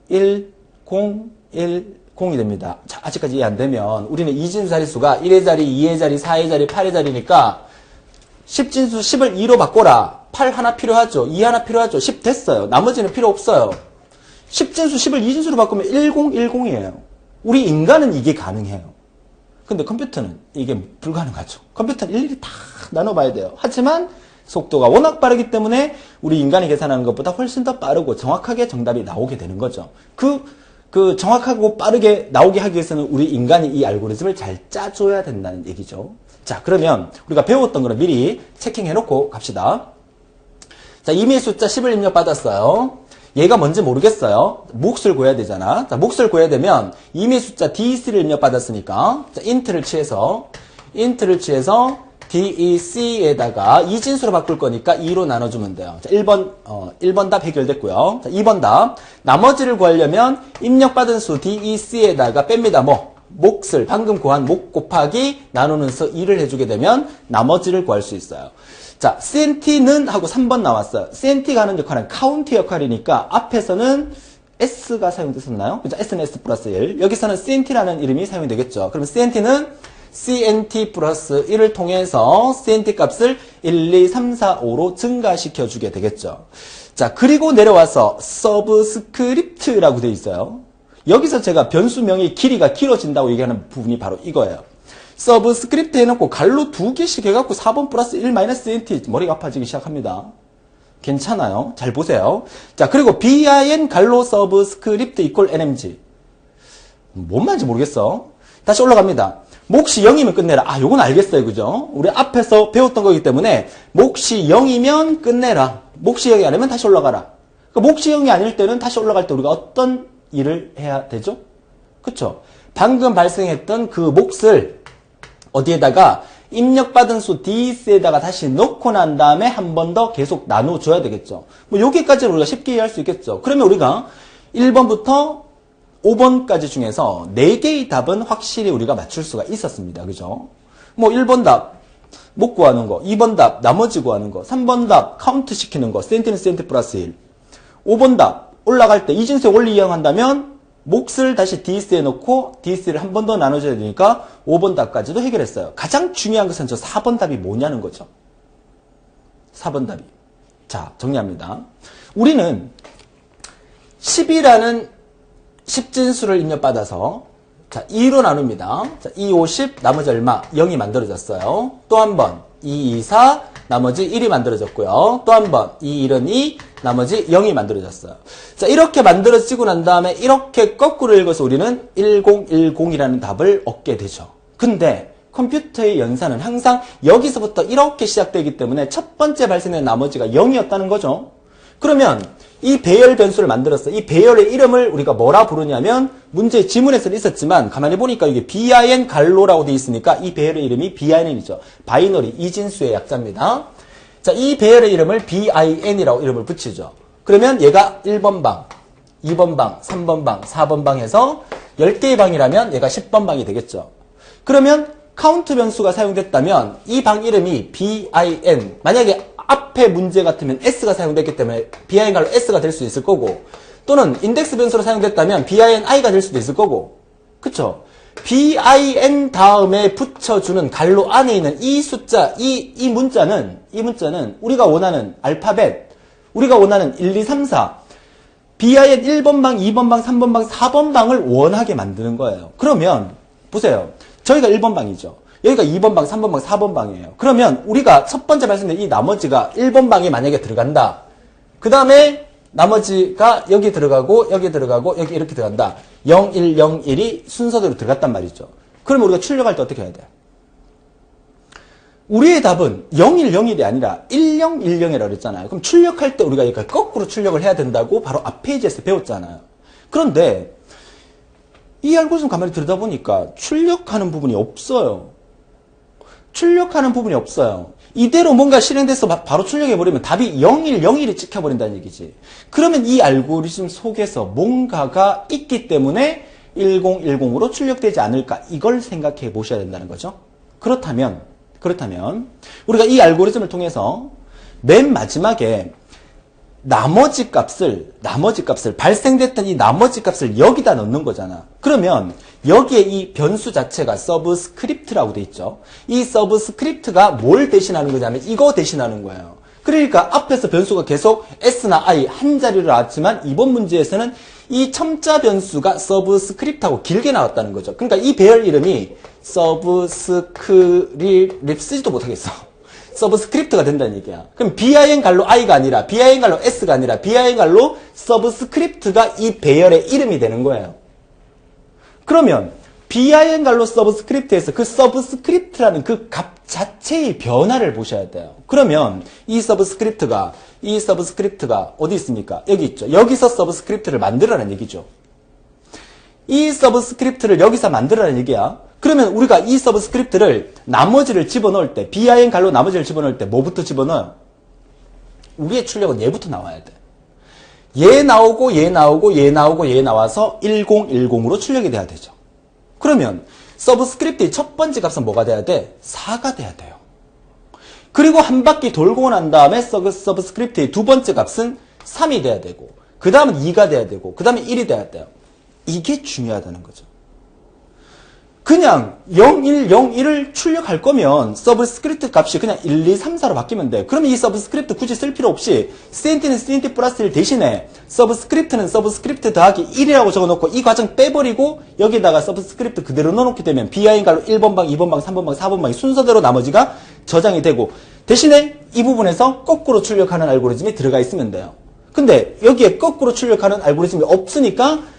1, 0, 1, 0이 됩니다. 자, 아직까지 이해 안 되면 우리는 2진수 자릿수가 1의 자리, 2의 자리, 4의 자리, 8의 자리니까 10진수 10을 2로 바꿔라. 8 하나 필요하죠. 2 하나 필요하죠. 10 됐어요. 나머지는 필요 없어요. 10진수 10을 2진수로 바꾸면 1010이에요. 우리 인간은 이게 가능해요. 근데 컴퓨터는 이게 불가능하죠. 컴퓨터는 일일이 다 나눠봐야 돼요. 하지만 속도가 워낙 빠르기 때문에 우리 인간이 계산하는 것보다 훨씬 더 빠르고 정확하게 정답이 나오게 되는 거죠. 그 정확하고 빠르게 나오게 하기 위해서는 우리 인간이 이 알고리즘을 잘 짜줘야 된다는 얘기죠. 자, 그러면 우리가 배웠던 거를 미리 체킹해놓고 갑시다. 자, 이미의 숫자 10을 입력받았어요. 얘가 뭔지 모르겠어요. 몫을 구해야 되잖아. 자, 몫을 구해야 되면 이미의 숫자 DEC를 입력받았으니까 자, int를 취해서 DEC에다가 2진수로 바꿀 거니까 2로 나눠주면 돼요. 자, 1번 답 해결됐고요. 자, 2번 답. 나머지를 구하려면 입력받은 수 DEC에다가 뺍니다. 몫을 방금 구한 몫 곱하기 나누는 수 2를 해주게 되면 나머지를 구할 수 있어요. 자, CNT는 하고 3번 나왔어요. CNT가 하는 역할은 카운트 역할이니까 앞에서는 S가 사용됐었나요? 그죠? S는 S 플러스 1. 여기서는 CNT라는 이름이 사용되겠죠. 그럼 CNT는 CNT 플러스 1을 통해서 CNT 값을 1, 2, 3, 4, 5로 증가시켜주게 되겠죠. 자, 그리고 내려와서 서브스크립트라고 되어 있어요. 여기서 제가 변수명의 길이가 길어진다고 얘기하는 부분이 바로 이거예요. 서브스크립트 해놓고 갈로 2개씩 해갖고 4번 플러스 1 마이너스 nt 머리가 아파지기 시작합니다. 괜찮아요. 잘 보세요. 자, 그리고 bin 갈로 서브스크립트 이퀄 nmg. 뭔 말인지 모르겠어. 다시 올라갑니다. 몫이 0이면 끝내라. 아, 요건 알겠어요. 그죠? 우리 앞에서 배웠던 거기 때문에 몫이 0이면 끝내라. 몫이 0이 아니면 다시 올라가라. 그 몫이 0이 아닐 때는 다시 올라갈 때 우리가 어떤 일을 해야 되죠? 그쵸? 방금 발생했던 그 몫을 어디에다가 입력받은 수 DS에다가 다시 넣고 난 다음에 한 번 더 계속 나눠줘야 되겠죠. 뭐 여기까지는 우리가 쉽게 이해할 수 있겠죠. 그러면 우리가 1번부터 5번까지 중에서 4개의 답은 확실히 우리가 맞출 수가 있었습니다. 그죠? 뭐 1번 답, 목 구하는 거, 2번 답, 나머지 구하는 거, 3번 답, 카운트 시키는 거, 센트는 센트 플러스 1. 5번 답, 올라갈 때 이진수의 원리 이용한다면 몫을 다시 DS에 넣고 DS를 한 번 더 나눠줘야 되니까 5번 답까지도 해결했어요. 가장 중요한 것은 저 4번 답이 뭐냐는 거죠. 4번 답이. 자, 정리합니다. 우리는 10이라는 10진수를 입력받아서 자, 2로 나눕니다. 자, 2, 50, 나머지 얼마? 0이 만들어졌어요. 또 한 번, 2, 2, 4, 나머지 1이 만들어졌고요. 또 한 번, 2, 1은 2, 나머지 0이 만들어졌어요. 자, 이렇게 만들어지고 난 다음에 이렇게 거꾸로 읽어서 우리는 1010이라는 답을 얻게 되죠. 근데 컴퓨터의 연산은 항상 여기서부터 이렇게 시작되기 때문에 첫 번째 발생된 나머지가 0이었다는 거죠. 그러면 이 배열 변수를 만들었어. 이 배열의 이름을 우리가 뭐라 부르냐면 문제 지문에서는 있었지만 가만히 보니까 이게 bin 갈로라고 되어 있으니까 이 배열의 이름이 bin이죠. 바이너리 이진수의 약자입니다. 자, 이 배열의 이름을 bin이라고 이름을 붙이죠. 그러면 얘가 1번 방, 2번 방, 3번 방, 4번 방 해서 10개의 방이라면 얘가 10번 방이 되겠죠. 그러면 카운트 변수가 사용됐다면 이 방 이름이 bin, 만약에 앞에 문제 같으면 S가 사용됐기 때문에 bin 갈로 S가 될 수 있을 거고, 또는 인덱스 변수로 사용됐다면 binI가 될 수도 있을 거고, 그쵸? bin 다음에 붙여주는 갈로 안에 있는 이 숫자, 이 문자는 우리가 원하는 알파벳, 우리가 원하는 1, 2, 3, 4, bin 1번 방, 2번 방, 3번 방, 4번 방을 원하게 만드는 거예요. 그러면, 보세요. 저희가 1번 방이죠. 여기가 2번 방, 3번 방, 4번 방이에요. 그러면 우리가 첫 번째 말씀드린 이 나머지가 1번 방에 만약에 들어간다. 그 다음에 나머지가 여기 들어가고, 여기 이렇게 들어간다. 0, 1, 0, 1이 순서대로 들어갔단 말이죠. 그러면 우리가 출력할 때 어떻게 해야 돼? 우리의 답은 0, 1, 0, 1이 아니라 1, 0, 1, 0이라고 그랬잖아요. 그럼 출력할 때 우리가 이렇게 거꾸로 출력을 해야 된다고 바로 앞 페이지에서 배웠잖아요. 그런데 이 알고리즘 가만히 들여다보니까 출력하는 부분이 없어요. 출력하는 부분이 없어요. 이대로 뭔가 실행돼서 바로 출력해버리면 답이 01, 01이 찍혀버린다는 얘기지. 그러면 이 알고리즘 속에서 뭔가가 있기 때문에 1010으로 출력되지 않을까, 이걸 생각해 보셔야 된다는 거죠. 그렇다면 우리가 이 알고리즘을 통해서 맨 마지막에 나머지 값을 발생됐던 이 나머지 값을 여기다 넣는 거잖아. 그러면 여기에 이 변수 자체가 서브스크립트라고 돼 있죠. 이 서브스크립트가 뭘 대신하는 거냐면 이거 대신하는 거예요. 그러니까 앞에서 변수가 계속 s나 i 한 자리로 나왔지만 이번 문제에서는 이 첨자 변수가 서브스크립트하고 길게 나왔다는 거죠. 그러니까 이 배열 이름이 서브스크립트 쓰지도 못하겠어. 서브스크립트가 된다는 얘기야. 그럼 bin 갈로 i가 아니라 bin 갈로 s가 아니라 bin 갈로 서브스크립트가 이 배열의 이름이 되는 거예요. 그러면 bin 갈로 서브스크립트에서 그 서브스크립트라는 그 값 자체의 변화를 보셔야 돼요. 그러면 이 서브스크립트가 어디 있습니까? 여기 있죠. 여기서 서브스크립트를 만들어라는 얘기죠. 이 서브스크립트를 여기서 만들어라는 얘기야. 그러면 우리가 이 서브스크립트를 나머지를 집어넣을 때, bin 갈로 나머지를 집어넣을 때 뭐부터 집어넣어요? 우리의 출력은 얘부터 나와야 돼. 얘 나오고 얘 나오고 얘 나오고 얘 나와서 1010으로 출력이 돼야 되죠. 그러면 서브스크립트의 첫 번째 값은 뭐가 돼야 돼? 4가 돼야 돼요. 그리고 한 바퀴 돌고 난 다음에 서브스크립트의 두 번째 값은 3이 돼야 되고, 그 다음은 2가 돼야 되고, 그 다음에 1이 돼야 돼요. 이게 중요하다는 거죠. 그냥 0101을 출력할 거면 서브스크립트 값이 그냥 1, 2, 3, 4로 바뀌면 돼. 그러면 이 서브스크립트 굳이 쓸 필요 없이 CNT는 CNT 플러스 1 대신에 서브스크립트는 서브스크립트 더하기 1이라고 적어놓고 이 과정 빼버리고 여기다가 서브스크립트 그대로 넣어놓게 되면 BI인가로 1번 방, 2번 방, 3번 방, 4번 방이 순서대로 나머지가 저장이 되고 대신에 이 부분에서 거꾸로 출력하는 알고리즘이 들어가 있으면 돼요. 근데 여기에 거꾸로 출력하는 알고리즘이 없으니까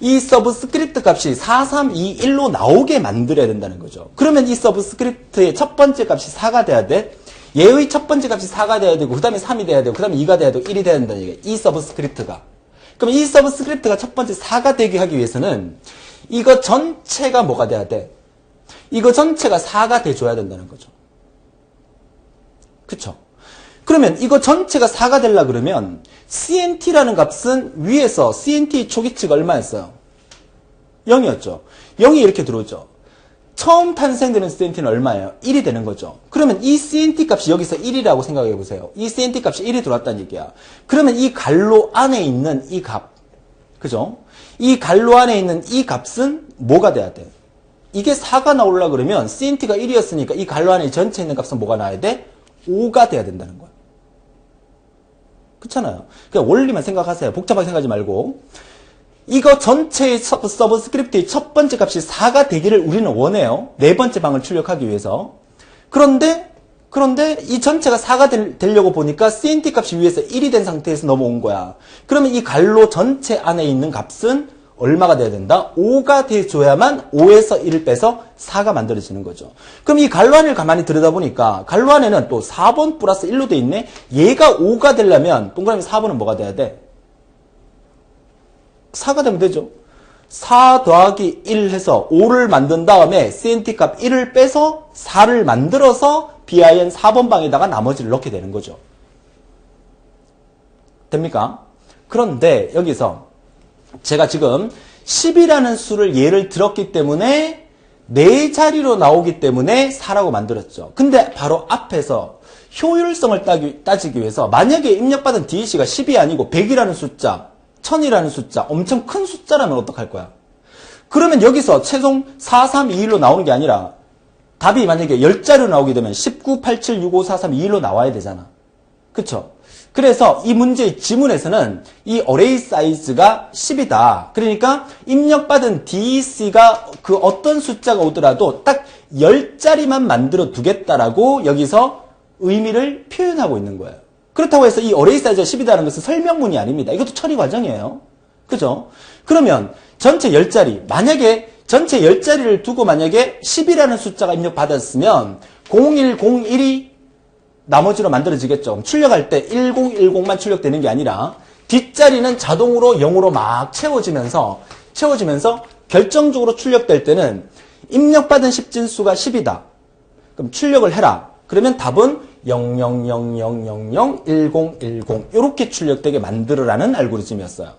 이 서브스크립트 값이 4321로 나오게 만들어야 된다는 거죠. 그러면 이 서브스크립트의 첫 번째 값이 4가 돼야 돼. 얘의 첫 번째 값이 4가 돼야 되고 그 다음에 3이 돼야 되고 그 다음에 2가 돼야 되고 1이 돼야 된다는 얘기예요. 이 서브스크립트가. 그럼 이 서브스크립트가 첫 번째 4가 되게 하기 위해서는 이거 전체가 뭐가 돼야 돼? 이거 전체가 4가 돼줘야 된다는 거죠. 그쵸? 그러면 이거 전체가 4가 되려 그러면 CNT라는 값은 위에서 CNT 초기치가 얼마였어요? 0이었죠. 0이 이렇게 들어오죠. 처음 탄생되는 CNT는 얼마예요? 1이 되는 거죠. 그러면 이 CNT 값이 여기서 1이라고 생각해 보세요. 이 CNT 값이 1이 들어왔다는 얘기야. 그러면 이 갈로 안에 있는 이 값, 그죠? 이 갈로 안에 있는 이 값은 뭐가 돼야 돼? 이게 4가 나오려 그러면 CNT가 1이었으니까 이 갈로 안에 전체에 있는 값은 뭐가 나와야 돼? 5가 돼야 된다는 거야. 그렇잖아요. 그냥 원리만 생각하세요. 복잡하게 생각하지 말고. 이거 전체의 서브스크립트의 첫 번째 값이 4가 되기를 우리는 원해요. 네 번째 방을 출력하기 위해서. 그런데 이 전체가 4가 되려고 보니까 CNT 값이 위에서 1이 된 상태에서 넘어온 거야. 그러면 이 갈로 전체 안에 있는 값은 얼마가 돼야 된다? 5가 돼줘야만 5에서 1을 빼서 4가 만들어지는 거죠. 그럼 이 갈로 안을 가만히 들여다보니까 갈로 안에는 또 4번 플러스 1로 돼 있네? 얘가 5가 되려면 동그라미 4번은 뭐가 돼야 돼? 4가 되면 되죠. 4 더하기 1 해서 5를 만든 다음에 CNT 값 1을 빼서 4를 만들어서 BIN 4번 방에다가 나머지를 넣게 되는 거죠. 됩니까? 그런데 여기서 제가 지금 10이라는 수를 예를 들었기 때문에 4자리로 나오기 때문에 4라고 만들었죠. 근데 바로 앞에서 효율성을 따지기 위해서 만약에 입력받은 DEC가 10이 아니고 100이라는 숫자, 1000이라는 숫자, 엄청 큰 숫자라면 어떡할 거야? 그러면 여기서 최종 4321로 나오는 게 아니라 답이 만약에 10자리로 나오게 되면 19, 87, 65, 43, 21로 나와야 되잖아. 그쵸? 그래서 이 문제의 지문에서는 이 어레이 사이즈가 10이다. 그러니까 입력받은 DEC가 그 어떤 숫자가 오더라도 딱 10자리만 만들어 두겠다라고 여기서 의미를 표현하고 있는 거예요. 그렇다고 해서 이 어레이 사이즈가 10이다는 것은 설명문이 아닙니다. 이것도 처리 과정이에요. 그죠? 그러면 전체 10자리, 만약에 전체 10자리를 두고 만약에 10이라는 숫자가 입력받았으면 0101이 나머지로 만들어지겠죠. 출력할 때 1010만 출력되는 게 아니라 뒷자리는 자동으로 0으로 막 채워지면서 결정적으로 출력될 때는 입력받은 10진수가 10이다. 그럼 출력을 해라. 그러면 답은 0000001010 이렇게 출력되게 만들으라는 알고리즘이었어요.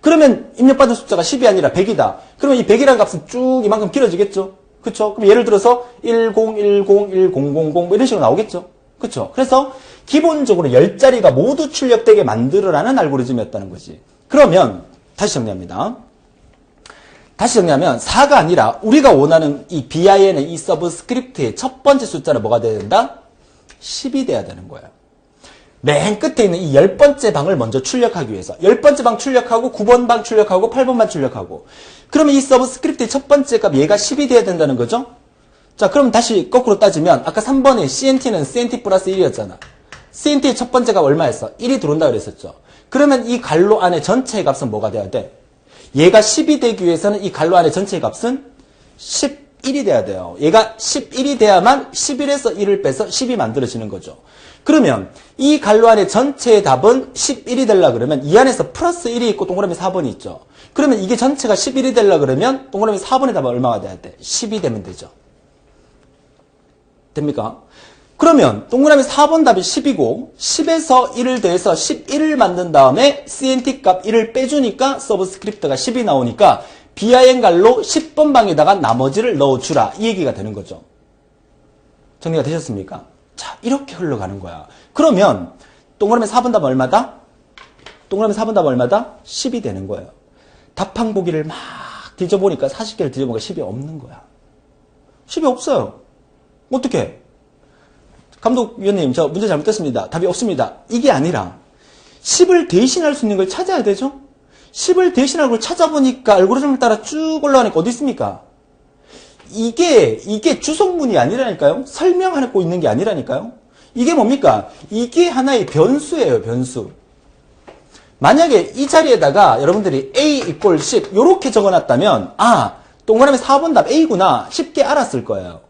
그러면 입력받은 숫자가 10이 아니라 100이다. 그러면 이 100이라는 값은 쭉 이만큼 길어지겠죠. 그쵸? 그럼 예를 들어서 10101000 뭐 이런 식으로 나오겠죠. 그쵸? 그래서 기본적으로 10자리가 모두 출력되게 만들으라는 알고리즘이었다는 거지. 그러면 다시 정리합니다. 다시 정리하면 4가 아니라 우리가 원하는 이 BIN의 이 서브스크립트의 첫 번째 숫자는 뭐가 돼야 된다? 10이 돼야 되는 거예요. 맨 끝에 있는 이 10번째 방을 먼저 출력하기 위해서 10번째 방 출력하고 9번 방 출력하고 8번 방 출력하고 그러면 이 서브스크립트의 첫 번째 값 얘가 10이 돼야 된다는 거죠? 자, 그럼 다시 거꾸로 따지면 아까 3번에 CNT는 CNT 플러스 1이었잖아. CNT의 첫 번째가 얼마였어? 1이 들어온다 그랬었죠. 그러면 이 갈로 안에 전체의 값은 뭐가 돼야 돼? 얘가 10이 되기 위해서는 이 갈로 안에 전체의 값은 11이 돼야 돼요. 얘가 11이 돼야만 11에서 1을 빼서 10이 만들어지는 거죠. 그러면 이 갈로 안에 전체의 답은 11이 되려 그러면 이 안에서 플러스 1이 있고 동그라미 4번이 있죠. 그러면 이게 전체가 11이 되려 그러면 동그라미 4번의 답은 얼마가 돼야 돼? 10이 되면 되죠. 됩니까? 그러면 동그라미 4번 답이 10이고 10에서 1을 더해서 11을 만든 다음에 CNT 값 1을 빼주니까 서브스크립트가 10이 나오니까 BIN 갈로 10번 방에다가 나머지를 넣어주라 이 얘기가 되는 거죠. 정리가 되셨습니까? 자, 이렇게 흘러가는 거야. 그러면 동그라미 4번 답은 얼마다? 동그라미 4번 답은 얼마다? 10이 되는 거예요. 답항 보기를 막 뒤져보니까 40개를 뒤져보니까 10이 없는 거야. 10이 없어요. 어떻게? 감독위원님, 저 문제 잘못됐습니다. 답이 없습니다. 이게 아니라 10을 대신할 수 있는 걸 찾아야 되죠? 10을 대신할 걸 찾아보니까 알고리즘을 따라 쭉 올라가니까 어디 있습니까? 이게 주성문이 아니라니까요? 설명하고 있는 게 아니라니까요? 이게 뭡니까? 이게 하나의 변수예요, 변수. 만약에 이 자리에다가 여러분들이 A equal 10 요렇게 적어놨다면 동그라미 4번 답 A구나 쉽게 알았을 거예요.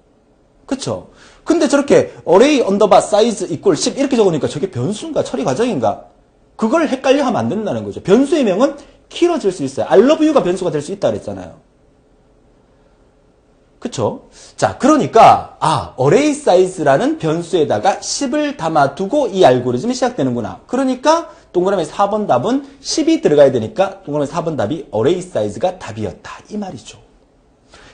그쵸? 근데 저렇게 array underbar size equal 10 이렇게 적으니까 저게 변수인가 처리 과정인가? 그걸 헷갈려 하면 안 된다는 거죠. 변수의 명은 길어질 수 있어요. I love you가 변수가 될 수 있다 그랬잖아요. 그쵸? 자, 그러니까 array size라는 변수에다가 10을 담아두고 이 알고리즘이 시작되는구나. 그러니까 동그라미 4번 답은 10이 들어가야 되니까 동그라미 4번 답이 array size가 답이었다. 이 말이죠.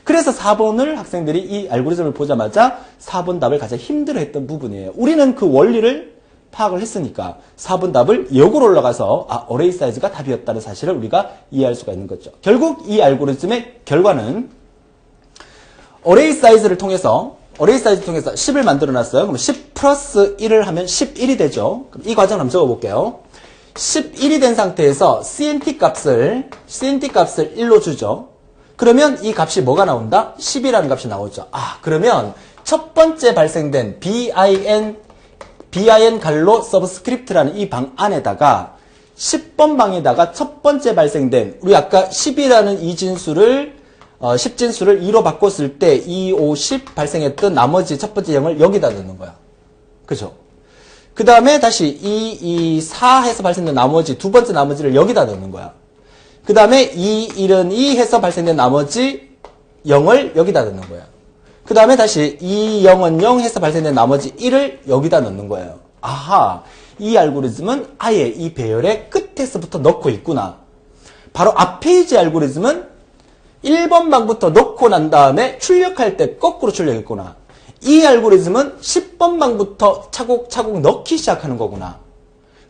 그래서 4번을 학생들이 이 알고리즘을 보자마자 4번 답을 가장 힘들어했던 부분이에요. 우리는 그 원리를 파악을 했으니까 4번 답을 역으로 올라가서 array size가 답이었다는 사실을 우리가 이해할 수가 있는 거죠. 결국 이 알고리즘의 결과는 array size를 통해서 10을 만들어 놨어요. 그럼 10 플러스 1을 하면 11이 되죠. 그럼 이 과정을 한번 적어 볼게요. 11이 된 상태에서 CNT 값을 1로 주죠. 그러면 이 값이 뭐가 나온다? 10이라는 값이 나오죠. 그러면 첫 번째 발생된 bin 갈로 서브스크립트라는 이 방 안에다가 10번 방에다가 첫 번째 발생된 우리 아까 10이라는 이 진수를 10진수를 2로 바꿨을 때 2, 5, 10 발생했던 나머지 첫 번째 0을 여기다 넣는 거야. 그죠? 그 다음에 다시 2, 4 해서 발생된 나머지 두 번째 나머지를 여기다 넣는 거야. 그 다음에 2, 1은 2 해서 발생된 나머지 0을 여기다 넣는 거야. 그 다음에 다시 2, 0은 0 해서 발생된 나머지 1을 여기다 넣는 거예요. 이 알고리즘은 아예 이 배열의 끝에서부터 넣고 있구나. 바로 앞 페이지 알고리즘은 1번 방부터 넣고 난 다음에 출력할 때 거꾸로 출력했구나. 이 알고리즘은 10번 방부터 차곡차곡 넣기 시작하는 거구나.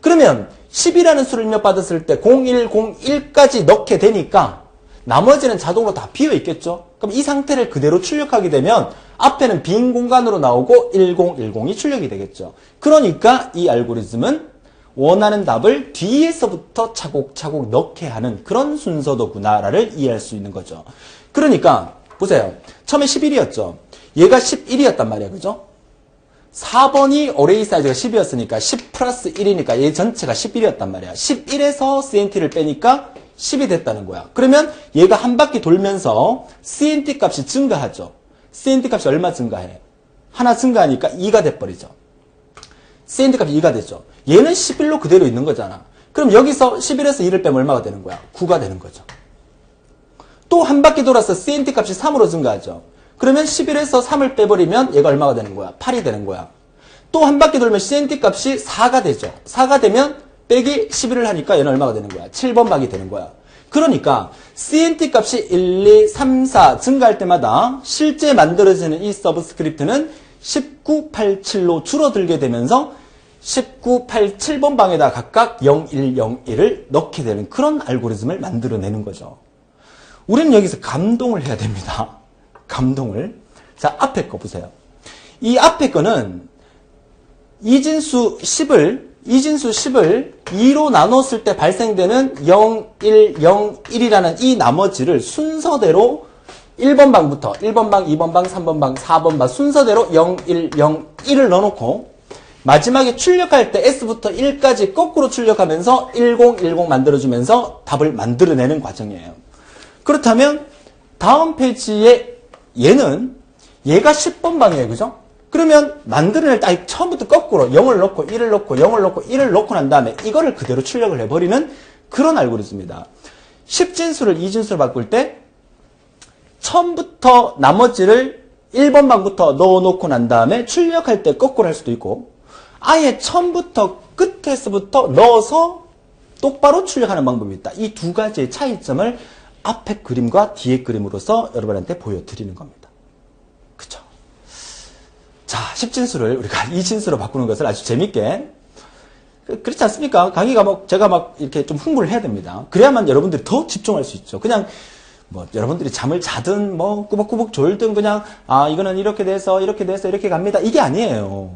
그러면 10이라는 수를 입력받았을 때 0101까지 넣게 되니까 나머지는 자동으로 다 비어 있겠죠. 그럼 이 상태를 그대로 출력하게 되면 앞에는 빈 공간으로 나오고 1010이 출력이 되겠죠. 그러니까 이 알고리즘은 원하는 답을 뒤에서부터 차곡차곡 넣게 하는 그런 순서도구나를 이해할 수 있는 거죠. 그러니까 보세요. 처음에 11이었죠. 얘가 11이었단 말이야. 그죠? 4번이 array 사이즈가 10이었으니까 10 플러스 1이니까 얘 전체가 11이었단 말이야. 11에서 CNT를 빼니까 10이 됐다는 거야. 그러면 얘가 한 바퀴 돌면서 CNT 값이 증가하죠. CNT 값이 얼마 증가해? 하나 증가하니까 2가 돼버리죠. CNT 값이 2가 되죠. 얘는 11로 그대로 있는 거잖아. 그럼 여기서 11에서 2를 빼면 얼마가 되는 거야? 9가 되는 거죠. 또 한 바퀴 돌아서 CNT 값이 3으로 증가하죠. 그러면 11에서 3을 빼버리면 얘가 얼마가 되는 거야? 8이 되는 거야. 또 한 바퀴 돌면 CNT 값이 4가 되죠. 4가 되면 빼기 11을 하니까 얘는 얼마가 되는 거야? 7번 방이 되는 거야. 그러니까 CNT 값이 1, 2, 3, 4 증가할 때마다 실제 만들어지는 이 서브스크립트는 19, 8, 7로 줄어들게 되면서 19, 8, 7번 방에다 각각 0, 1, 0, 1을 넣게 되는 그런 알고리즘을 만들어내는 거죠. 우리는 여기서 감동을 해야 됩니다. 감동을. 자, 앞에 거 보세요. 이 앞에 거는 이진수 10을 2로 나눴을 때 발생되는 0, 1, 0, 1이라는 이 나머지를 순서대로 1번 방부터 1번 방, 2번 방, 3번 방, 4번 방 순서대로 0, 1, 0, 1을 넣어놓고 마지막에 출력할 때 S부터 1까지 거꾸로 출력하면서 1010 만들어주면서 답을 만들어내는 과정이에요. 그렇다면 다음 페이지에 얘가 10번 방이에요. 그죠? 그러면 만들어낼 때 처음부터 거꾸로 0을 넣고 1을 넣고 0을 넣고 1을 넣고 난 다음에 이거를 그대로 출력을 해버리는 그런 알고리즘입니다. 10진수를 2진수로 바꿀 때 처음부터 나머지를 1번 방부터 넣어놓고 난 다음에 출력할 때 거꾸로 할 수도 있고 아예 처음부터 끝에서부터 넣어서 똑바로 출력하는 방법이 있다. 이 두 가지의 차이점을 앞에 그림과 뒤에 그림으로서 여러분한테 보여드리는 겁니다. 그쵸? 자, 10진수를 우리가 2진수로 바꾸는 것을 아주 재밌게 그렇지 않습니까? 강의가 제가 이렇게 좀 홍보를 해야 됩니다. 그래야만 여러분들이 더 집중할 수 있죠. 그냥 뭐 여러분들이 잠을 자든 뭐 꾸벅꾸벅 졸든 그냥 이거는 이렇게 돼서 이렇게 갑니다. 이게 아니에요.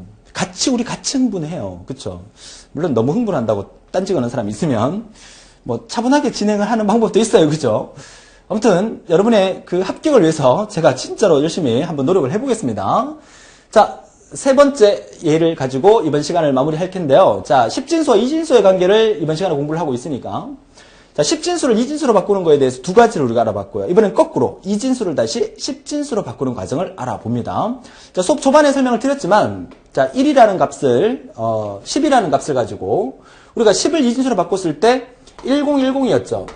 우리 같이 흥분해요. 그쵸? 물론 너무 흥분한다고 딴지거는 사람이 있으면 뭐 차분하게 진행을 하는 방법도 있어요. 그죠? 아무튼 여러분의 그 합격을 위해서 제가 진짜로 열심히 한번 노력을 해보겠습니다. 자, 세 번째 예를 가지고 이번 시간을 마무리할 텐데요. 자, 10진수와 2진수의 관계를 이번 시간에 공부를 하고 있으니까 자, 10진수를 2진수로 바꾸는 거에 대해서 두 가지를 우리가 알아봤고요. 이번엔 거꾸로 2진수를 다시 10진수로 바꾸는 과정을 알아봅니다. 자, 수업 초반에 설명을 드렸지만 자, 1이라는 값을 10이라는 값을 가지고 우리가 10을 2진수로 바꿨을 때 1010이었죠.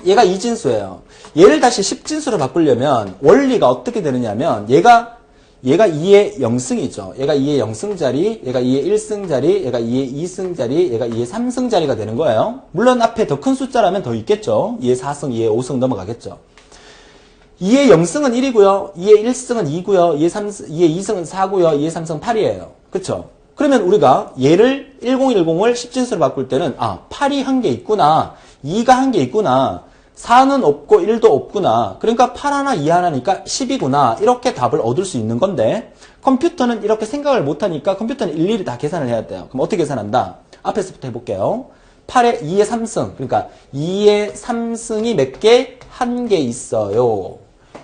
얘가 2진수예요. 얘를 다시 10진수로 바꾸려면 원리가 어떻게 되느냐면 얘가 2의 0승이죠. 얘가 2의 0승자리, 얘가 2의 1승자리, 얘가 2의 2승자리, 얘가 2의 3승자리가 되는 거예요. 물론 앞에 더 큰 숫자라면 더 있겠죠. 2의 4승, 2의 5승 넘어가겠죠. 2의 0승은 1이고요. 2의 1승은 2고요. 2의 2승은 4고요. 2의 3승은 8이에요. 그쵸? 그러면 우리가 얘를 1010을 10진수로 바꿀 때는 8이 한 개 있구나. 2가 한 개 있구나. 4는 없고 1도 없구나. 그러니까 8 하나 2 하나니까 10이구나. 이렇게 답을 얻을 수 있는 건데 컴퓨터는 이렇게 생각을 못하니까 컴퓨터는 일일이 다 계산을 해야 돼요. 그럼 어떻게 계산한다? 앞에서부터 해볼게요. 8에 2의 3승. 그러니까 2의 3승이 몇 개? 한 개 있어요.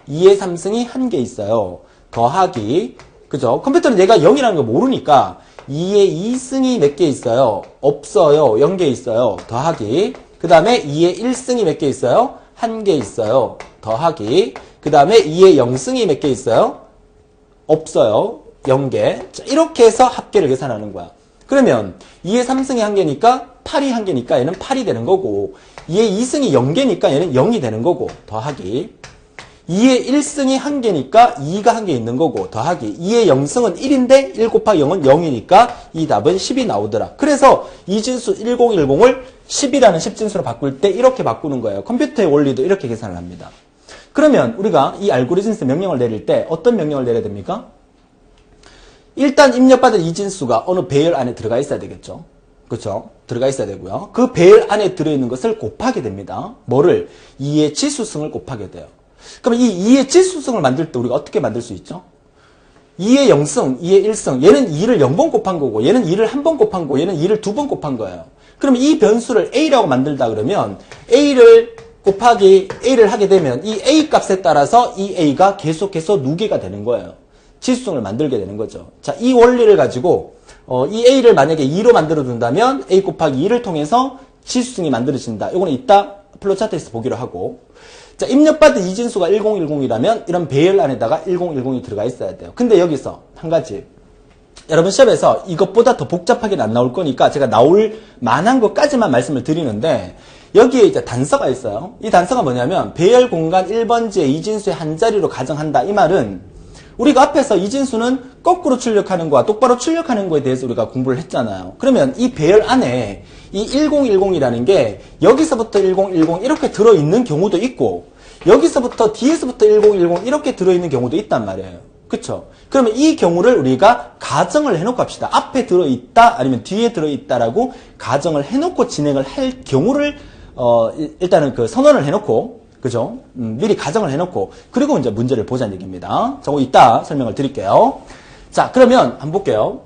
2의 3승이 한 개 있어요. 더하기. 그죠? 컴퓨터는 얘가 0이라는 걸 모르니까 2의 2승이 몇 개 있어요? 없어요. 0개 있어요. 더하기. 그 다음에 2의 1승이 몇 개 있어요? 한 개 있어요. 더하기. 그 다음에 2의 0승이 몇 개 있어요? 없어요. 0개. 자, 이렇게 해서 합계를 계산하는 거야. 그러면 2의 3승이 한 개니까 8이 한 개니까 얘는 8이 되는 거고 2의 2승이 0개니까 얘는 0이 되는 거고 더하기. 2의 1승이 한 개니까 2가 한 개 있는 거고 더하기 2의 0승은 1인데 1 곱하기 0은 0이니까 이 답은 10이 나오더라. 그래서 이진수 1010을 10이라는 10진수로 바꿀 때 이렇게 바꾸는 거예요. 컴퓨터의 원리도 이렇게 계산을 합니다. 그러면 우리가 이 알고리즘에서 명령을 내릴 때 어떤 명령을 내려야 됩니까? 일단 입력받은 이진수가 어느 배열 안에 들어가 있어야 되겠죠. 그렇죠? 들어가 있어야 되고요. 그 배열 안에 들어있는 것을 곱하게 됩니다. 뭐를? 2의 지수승을 곱하게 돼요. 그럼 이 2의 지수승을 만들 때 우리가 어떻게 만들 수 있죠? 2의 0승, 2의 1승. 얘는 2를 0번 곱한 거고 얘는 2를 1번 곱한 거고 얘는 2를 2번 곱한 거예요. 그럼 이 변수를 A라고 만들다 그러면 A를 곱하기 A를 하게 되면 이 A 값에 따라서 이 A가 계속해서 누계가 되는 거예요. 지수승을 만들게 되는 거죠. 자, 이 원리를 가지고 이 A를 만약에 2로 만들어 둔다면 A 곱하기 2를 통해서 지수승이 만들어진다. 이거는 이따 플로차트에서 보기로 하고 자, 입력받은 이진수가 1010이라면 이런 배열 안에다가 1010이 들어가 있어야 돼요. 근데 여기서 한 가지 여러분 시험에서 이것보다 더 복잡하게는 안 나올 거니까 제가 나올 만한 것까지만 말씀을 드리는데 여기에 이제 단서가 있어요. 이 단서가 뭐냐면 배열 공간 1번지의 이진수의 한 자리로 가정한다. 이 말은 우리가 앞에서 이진수는 거꾸로 출력하는 거와 똑바로 출력하는 거에 대해서 우리가 공부를 했잖아요. 그러면 이 배열 안에 이 1010이라는 게 여기서부터 1010 이렇게 들어있는 경우도 있고 여기서부터 뒤에서부터 1010 이렇게 들어있는 경우도 있단 말이에요. 그쵸? 그러면 이 경우를 우리가 가정을 해놓고 합시다. 앞에 들어있다 아니면 뒤에 들어있다라고 가정을 해놓고 진행을 할 경우를 일단은 그 선언을 해놓고 그죠? 미리 가정을 해놓고 그리고 이제 문제를 보자는 얘기입니다. 자, 이따 설명을 드릴게요. 자, 그러면 한번 볼게요.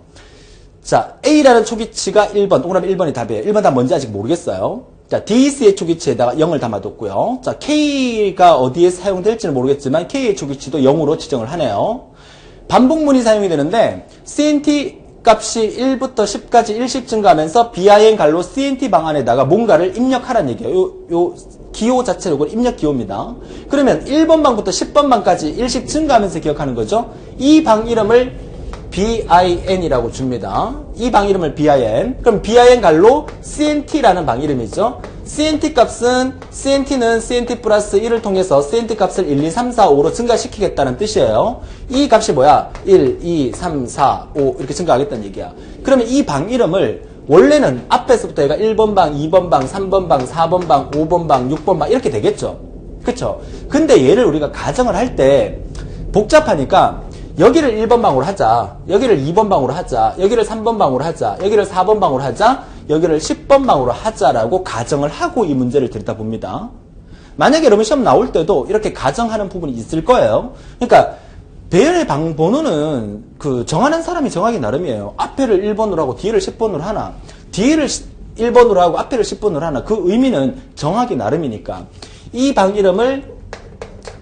자, A라는 초기치가 1번, 동그라미 1번이 답이에요. 1번 답 뭔지 아직 모르겠어요. 자, DEC의 초기치에다가 0을 담아뒀고요. 자, K가 어디에 사용될지는 모르겠지만 K의 초기치도 0으로 지정을 하네요. 반복문이 사용이 되는데 CNT 값이 1부터 10까지 일씩 증가하면서 BIN 갈로 CNT 방 안에다가 뭔가를 입력하라는 얘기예요. 요 기호 자체로 이건 입력 기호입니다. 그러면 1번 방부터 10번 방까지 일씩 증가하면서 기억하는 거죠. 이 방 이름을 BIN이라고 줍니다. 이 방 이름을 BIN. 그럼 BIN 갈로 CNT라는 방 이름이죠. CNT 값은 CNT는 CNT 플러스 1을 통해서 CNT 값을 1, 2, 3, 4, 5로 증가시키겠다는 뜻이에요. 이 값이 뭐야? 1, 2, 3, 4, 5 이렇게 증가하겠다는 얘기야. 그러면 이 방 이름을 원래는 앞에서부터 얘가 1번 방, 2번 방, 3번 방, 4번 방, 5번 방, 6번 방 이렇게 되겠죠. 그쵸? 근데 얘를 우리가 가정을 할 때 복잡하니까 여기를 1번 방으로 하자. 여기를 2번 방으로 하자. 여기를 3번 방으로 하자. 여기를 4번 방으로 하자. 여기를 10번 방으로 하자라고 가정을 하고 이 문제를 들여다봅니다. 만약에 여러분 시험 나올 때도 이렇게 가정하는 부분이 있을 거예요. 그러니까 배열의 방 번호는 그 정하는 사람이 정하기 나름이에요. 앞에를 1번으로 하고 뒤를 10번으로 하나, 뒤를 1번으로 하고 앞에를 10번으로 하나, 그 의미는 정하기 나름이니까 이 방 이름을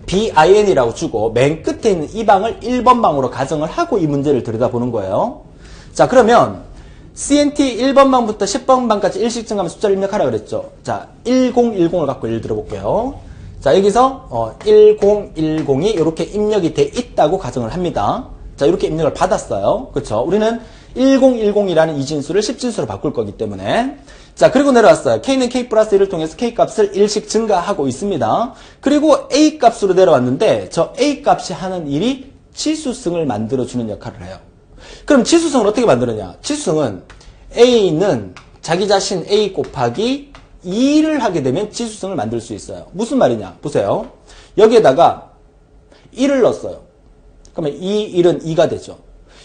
BIN이라고 주고 맨 끝에 있는 이 방을 1번 방으로 가정을 하고 이 문제를 들여다보는 거예요. 자, 그러면 CNT 1번 방부터 10번 방까지 일씩 증가하면 숫자를 입력하라 그랬죠. 자, 1010을 갖고 예를 들어볼게요. 자, 여기서 1010이 이렇게 입력이 돼 있다고 가정을 합니다. 자, 이렇게 입력을 받았어요. 그렇죠? 우리는 1010이라는 이진수를 10진수로 바꿀 거기 때문에. 자, 그리고 내려왔어요. K는 K 플러스 1을 통해서 K 값을 1씩 증가하고 있습니다. 그리고 A 값으로 내려왔는데 저 A 값이 하는 일이 치수승을 만들어주는 역할을 해요. 그럼 치수승을 어떻게 만드느냐? 치수승은 A는 자기 자신 A 곱하기 2를 하게 되면 치수승을 만들 수 있어요. 무슨 말이냐? 보세요. 여기에다가 1을 넣었어요. 그러면 1은 2가 되죠.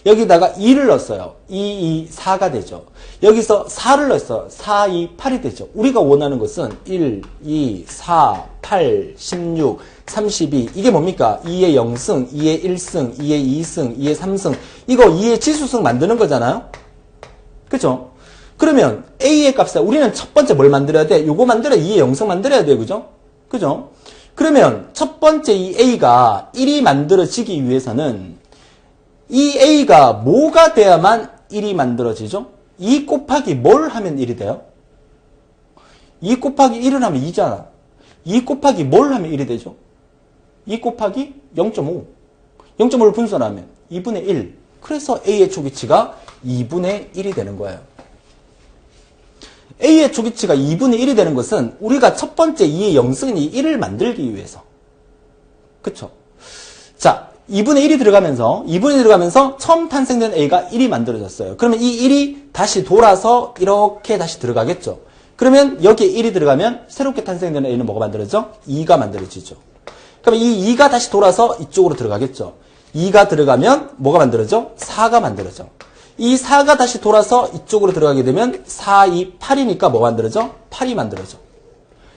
여기다가 2를 넣었어요. 2, 4가 되죠. 여기서 4를 넣었어요. 4, 2, 8이 되죠. 우리가 원하는 것은 1, 2, 4, 8, 16, 32. 이게 뭡니까? 2의 0승, 2의 1승, 2의 2승, 2의 3승. 이거 2의 치수승 만드는 거잖아요? 그죠? 그러면 A의 값에 우리는 첫 번째 뭘 만들어야 돼? 요거 만들어야 2의 0승 만들어야 돼. 그죠? 그죠? 그러면 첫 번째 이 A가 1이 만들어지기 위해서는 이 A가 뭐가 돼야만 1이 만들어지죠? 2 곱하기 뭘 하면 1이 돼요? 2 곱하기 1을 하면 2잖아. 2 곱하기 뭘 하면 1이 되죠? 2 곱하기 0.5. 0.5를 분수하면 2분의 1. 그래서 A의 초기치가 2분의 1이 되는 거예요. A의 초기치가 2분의 1이 되는 것은 우리가 첫 번째 2의 0승인 1을 만들기 위해서. 그쵸? 자, 2분의 1이 들어가면서 처음 탄생된 A가 1이 만들어졌어요. 그러면 이 1이 다시 돌아서 이렇게 다시 들어가겠죠. 그러면 여기에 1이 들어가면 새롭게 탄생된 A는 뭐가 만들어져? 2가 만들어지죠. 그러면 이 2가 다시 돌아서 이쪽으로 들어가겠죠. 2가 들어가면 뭐가 만들어져? 4가 만들어져. 이 4가 다시 돌아서 이쪽으로 들어가게 되면 4, 2, 8이니까 뭐가 만들어져? 8이 만들어져.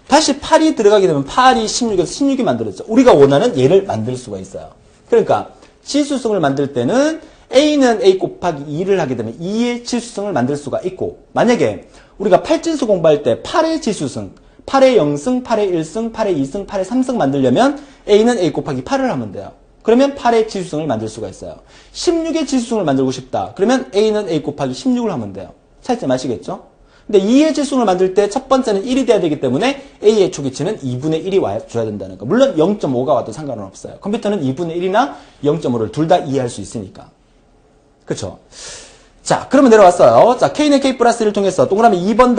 다시 8이 들어가게 되면 8이 16에서 16이 만들어져. 우리가 원하는 얘를 만들 수가 있어요. 그러니까 치수승을 만들 때는 A는 A 곱하기 2를 하게 되면 2의 치수승을 만들 수가 있고, 만약에 우리가 8진수 공부할 때 8의 치수승, 8의 0승, 8의 1승, 8의 2승, 8의 3승 만들려면 A는 A 곱하기 8을 하면 돼요. 그러면 8의 치수승을 만들 수가 있어요. 16의 치수승을 만들고 싶다. 그러면 A는 A 곱하기 16을 하면 돼요. 차이점 아시겠죠? 근데 2의 치수승을 만들 때 첫 번째는 1이 돼야 되기 때문에 A의 초기치는 2분의 1이 와줘야 된다는 거. 물론 0.5가 와도 상관은 없어요. 컴퓨터는 2분의 1이나 0.5를 둘 다 이해할 수 있으니까. 그쵸? 자, 그러면 내려왔어요. 자, K는 K 플러스 1을 통해서 동그라미 2번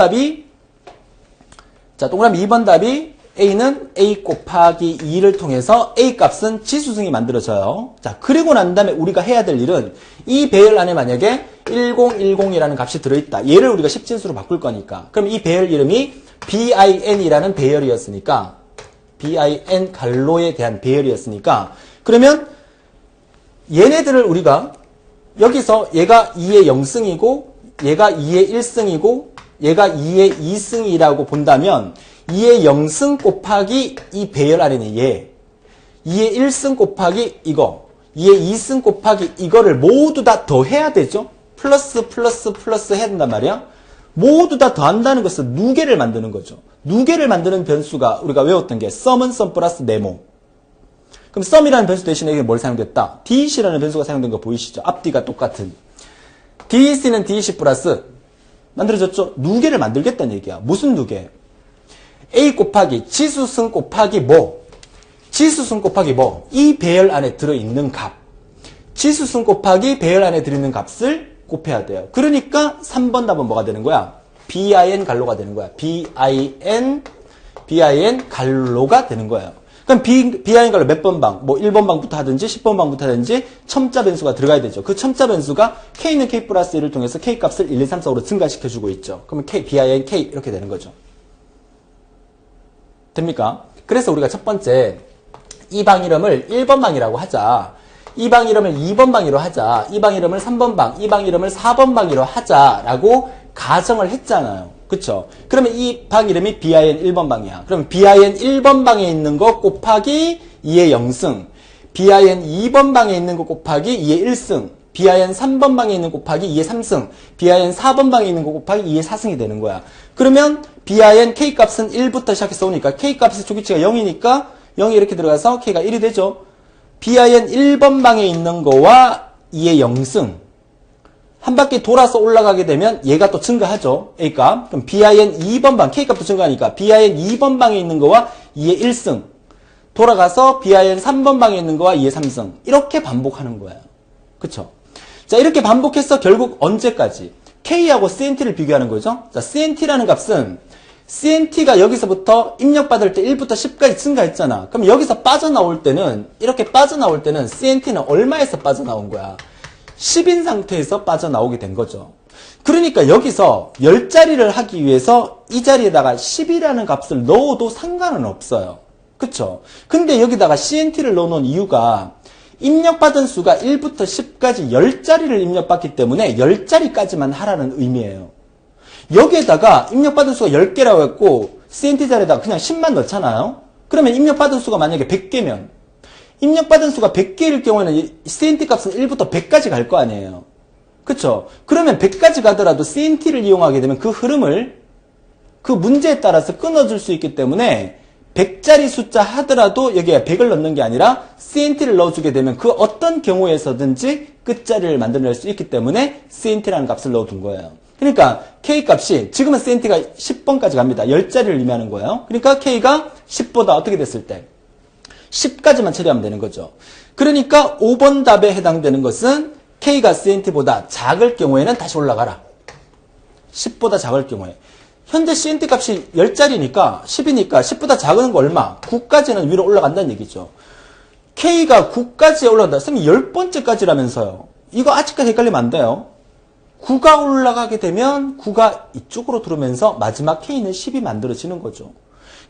답이 A는 A 곱하기 2를 통해서 A 값은 치수승이 만들어져요. 자, 그리고 난 다음에 우리가 해야 될 일은 이 배열 안에 만약에 1010이라는 값이 들어있다. 얘를 우리가 10진수로 바꿀 거니까. 그럼 이 배열 이름이 BIN이라는 배열이었으니까, BIN 갈로에 대한 배열이었으니까, 그러면 얘네들을 우리가 여기서 얘가 2의 0승이고, 얘가 2의 1승이고, 얘가 2의 2승이라고 본다면 2의 0승 곱하기 이 배열 아래는 얘, 2의 1승 곱하기 이거, 2의 2승 곱하기 이거를 모두 다 더해야 되죠? 플러스 해야 된단 말이야? 모두 다 더한다는 것은 누계를 만드는 거죠. 누계를 만드는 변수가 우리가 외웠던 게 썸은 썸 플러스 네모. 그럼 썸이라는 변수 대신에 이게 뭘 사용됐다? DEC라는 변수가 사용된 거 보이시죠? 앞뒤가 똑같은. DEC는 DEC 플러스 만들어졌죠? 누계를 만들겠다는 얘기야. 무슨 누계? A 곱하기 치수승 곱하기 뭐? 치수승 곱하기 뭐? 이 배열 안에 들어있는 값. 치수승 곱하기 배열 안에 들어있는 값을 곱해야 돼요. 그러니까 3번 답은 뭐가 되는 거야? BIN 갈로가 되는 거야. BIN 갈로가 되는 거예요. 그럼 BIN 갈로 몇 번 방? 뭐 1번 방부터 하든지 10번 방부터 하든지 첨자 변수가 들어가야 되죠. 그 첨자 변수가 K는 K 플러스 1을 통해서 K 값을 1, 2, 3, 4, 5로 증가시켜주고 있죠. 그러면 BIN K 이렇게 되는 거죠. 됩니까? 그래서 우리가 첫 번째 이 방 이름을 1번 방이라고 하자. 이 방 이름을 2번 방으로 하자. 이 방 이름을 3번 방, 이 방 이름을 4번 방으로 하자라고 가정을 했잖아요. 그쵸? 그러면 이 방 이름이 bin 1번 방이야. 그럼 bin 1번 방에 있는 거 곱하기 2의 0승, bin 2번 방에 있는 거 곱하기 2의 1승, bin 3번 방에 있는 거 곱하기 2의 3승, bin 4번 방에 있는 거 곱하기 2의 4승이 되는 거야. 그러면 bin k 값은 1부터 시작해서 오니까 k 값의 조기치가 0이니까 0이 이렇게 들어가서 k가 1이 되죠. bin 1번 방에 있는 거와 2의 0승, 한 바퀴 돌아서 올라가게 되면 얘가 또 증가하죠. 그러니까 그럼 bin 2번 방, k값도 증가하니까 bin 2번 방에 있는 거와 2의 1승, 돌아가서 bin 3번 방에 있는 거와 2의 3승, 이렇게 반복하는 거예요. 그쵸? 자, 이렇게 반복해서 결국 언제까지? k하고 cnt를 비교하는 거죠. 자, cnt라는 값은 cnt가 여기서부터 입력받을 때 1부터 10까지 증가했잖아. 그럼 여기서 빠져나올 때는, 이렇게 빠져나올 때는 cnt는 얼마에서 빠져나온 거야? 10인 상태에서 빠져나오게 된 거죠. 그러니까 여기서 10자리를 하기 위해서 이 자리에다가 10이라는 값을 넣어도 상관은 없어요. 그쵸? 근데 여기다가 cnt를 넣어놓은 이유가 입력받은 수가 1부터 10까지 10자리를 입력받기 때문에 10자리까지만 하라는 의미예요. 여기에다가 입력받은 수가 10개라고 했고 cnt 자리에다가 그냥 10만 넣잖아요. 그러면 입력받은 수가 만약에 100개면 입력받은 수가 100개일 경우에는 cnt 값은 1부터 100까지 갈 거 아니에요. 그쵸? 그러면 100까지 가더라도 cnt를 이용하게 되면 그 흐름을 그 문제에 따라서 끊어줄 수 있기 때문에 100자리 숫자 하더라도 여기에 100을 넣는 게 아니라 cnt를 넣어주게 되면 그 어떤 경우에서든지 끝자리를 만들어낼 수 있기 때문에 cnt라는 값을 넣어둔 거예요. 그러니까 k값이 지금은 cnt가 10번까지 갑니다. 10자리를 의미하는 거예요. 그러니까 k가 10보다 어떻게 됐을 때 10까지만 처리하면 되는 거죠. 그러니까 5번 답에 해당되는 것은 k가 cnt보다 작을 경우에는 다시 올라가라. 10보다 작을 경우에. 현재 cnt 값이 10자리니까 10이니까 10보다 작은 거 얼마? 9까지는 위로 올라간다는 얘기죠. k가 9까지 올라간다. 선생님 10번째까지라면서요. 이거 아직까지 헷갈리면 안 돼요. 9가 올라가게 되면 9가 이쪽으로 들어오면서 마지막 k는 10이 만들어지는 거죠.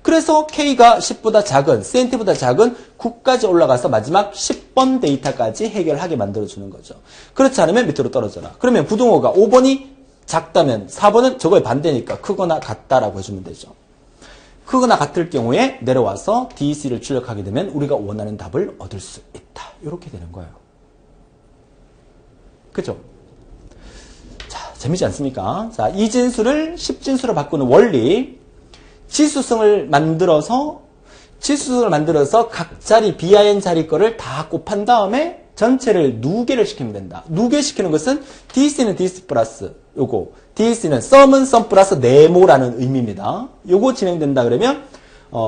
그래서 k가 10보다 작은, cnt보다 작은 9까지 올라가서 마지막 10번 데이터까지 해결하게 만들어주는 거죠. 그렇지 않으면 밑으로 떨어져라. 그러면 부등호가 5번이 작다면 4번은 저거의 반대니까 크거나 같다라고 해주면 되죠. 크거나 같을 경우에 내려와서 DEC를 출력하게 되면 우리가 원하는 답을 얻을 수 있다. 이렇게 되는 거예요. 그죠? 자, 재밌지 않습니까? 자, 이진수를 10진수로 바꾸는 원리. 지수성을 만들어서 각 자리 bin 자리 거를 다 곱한 다음에 전체를 누계를 시키면 된다. 누계시키는 것은 DC는 DC 플러스 요거, DC는 sum은 sum 플러스 네모라는 의미입니다. 요거 진행된다 그러면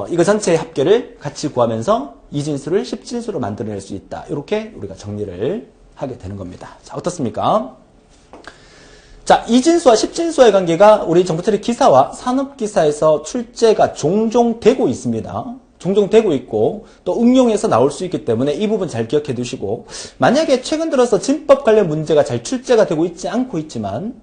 이거 전체의 합계를 같이 구하면서 이진수를 10진수로 만들어낼 수 있다. 이렇게 우리가 정리를 하게 되는 겁니다. 자, 어떻습니까? 자, 이진수와 10진수의 관계가 우리 정보처리 기사와 산업기사에서 출제가 종종 되고 있습니다. 종종 되고 있고 또 응용해서 나올 수 있기 때문에 이 부분 잘 기억해 두시고, 만약에 최근 들어서 진법 관련 문제가 잘 출제가 되고 있지 않고 있지만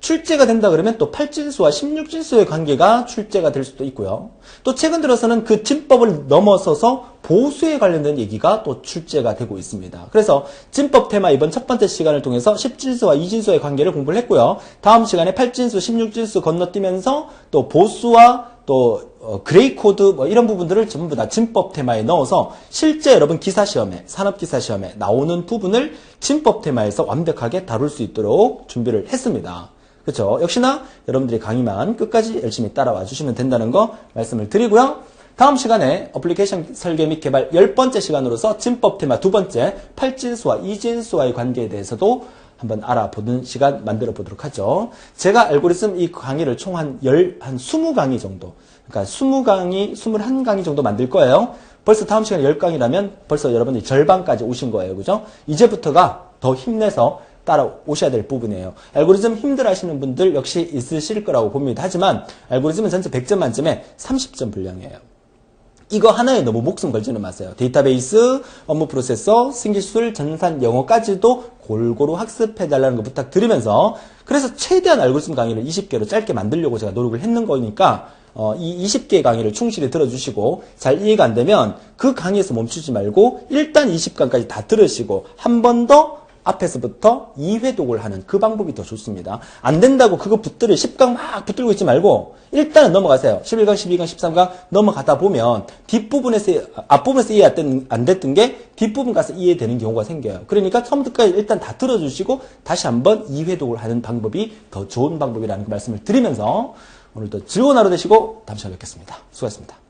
출제가 된다 그러면 또 8진수와 16진수의 관계가 출제가 될 수도 있고요. 또 최근 들어서는 그 진법을 넘어서서 보수에 관련된 얘기가 또 출제가 되고 있습니다. 그래서 진법 테마 이번 첫 번째 시간을 통해서 10진수와 2진수의 관계를 공부를 했고요. 다음 시간에 8진수, 16진수 건너뛰면서 또 보수와 또 그레이 코드 뭐 이런 부분들을 전부 다 진법 테마에 넣어서 실제 여러분 기사시험에, 산업기사시험에 나오는 부분을 진법 테마에서 완벽하게 다룰 수 있도록 준비를 했습니다. 그렇죠? 역시나 여러분들이 강의만 끝까지 열심히 따라와 주시면 된다는 거 말씀을 드리고요. 다음 시간에 어플리케이션 설계 및 개발 10번째 시간으로서 진법 테마 두 번째 8진수와 2진수와의 관계에 대해서도 한번 알아보는 시간 만들어 보도록 하죠. 제가 알고리즘 이 강의를 총 한 20강의 정도, 그러니까 20강의, 21강의 정도 만들 거예요. 벌써 다음 시간에 10강이라면 벌써 여러분들이 절반까지 오신 거예요. 그죠? 이제부터가 더 힘내서 따라오셔야 될 부분이에요. 알고리즘 힘들어 하시는 분들 역시 있으실 거라고 봅니다. 하지만 알고리즘은 전체 100점 만점에 30점 분량이에요. 이거 하나에 너무 목숨 걸지는 마세요. 데이터베이스, 업무 프로세서, 승기술, 전산, 영어까지도 골고루 학습해달라는 거 부탁드리면서, 그래서 최대한 알고리즘 강의를 20개로 짧게 만들려고 제가 노력을 했는 거니까 이 20개의 강의를 충실히 들어주시고 잘 이해가 안 되면 그 강의에서 멈추지 말고 일단 20강까지 다 들으시고 한 번 더 앞에서부터 2회독을 하는 그 방법이 더 좋습니다. 안 된다고 그거 붙들을 10강 막 붙들고 있지 말고 일단은 넘어가세요. 11강, 12강, 13강 넘어가다 보면 뒷부분에서 앞부분에서 이해 안 됐던 게 뒷부분 가서 이해되는 경우가 생겨요. 그러니까 처음부터까지 일단 다 들어주시고 다시 한번 2회독을 하는 방법이 더 좋은 방법이라는 그 말씀을 드리면서 오늘도 즐거운 하루 되시고 다음 시간에 뵙겠습니다. 수고하셨습니다.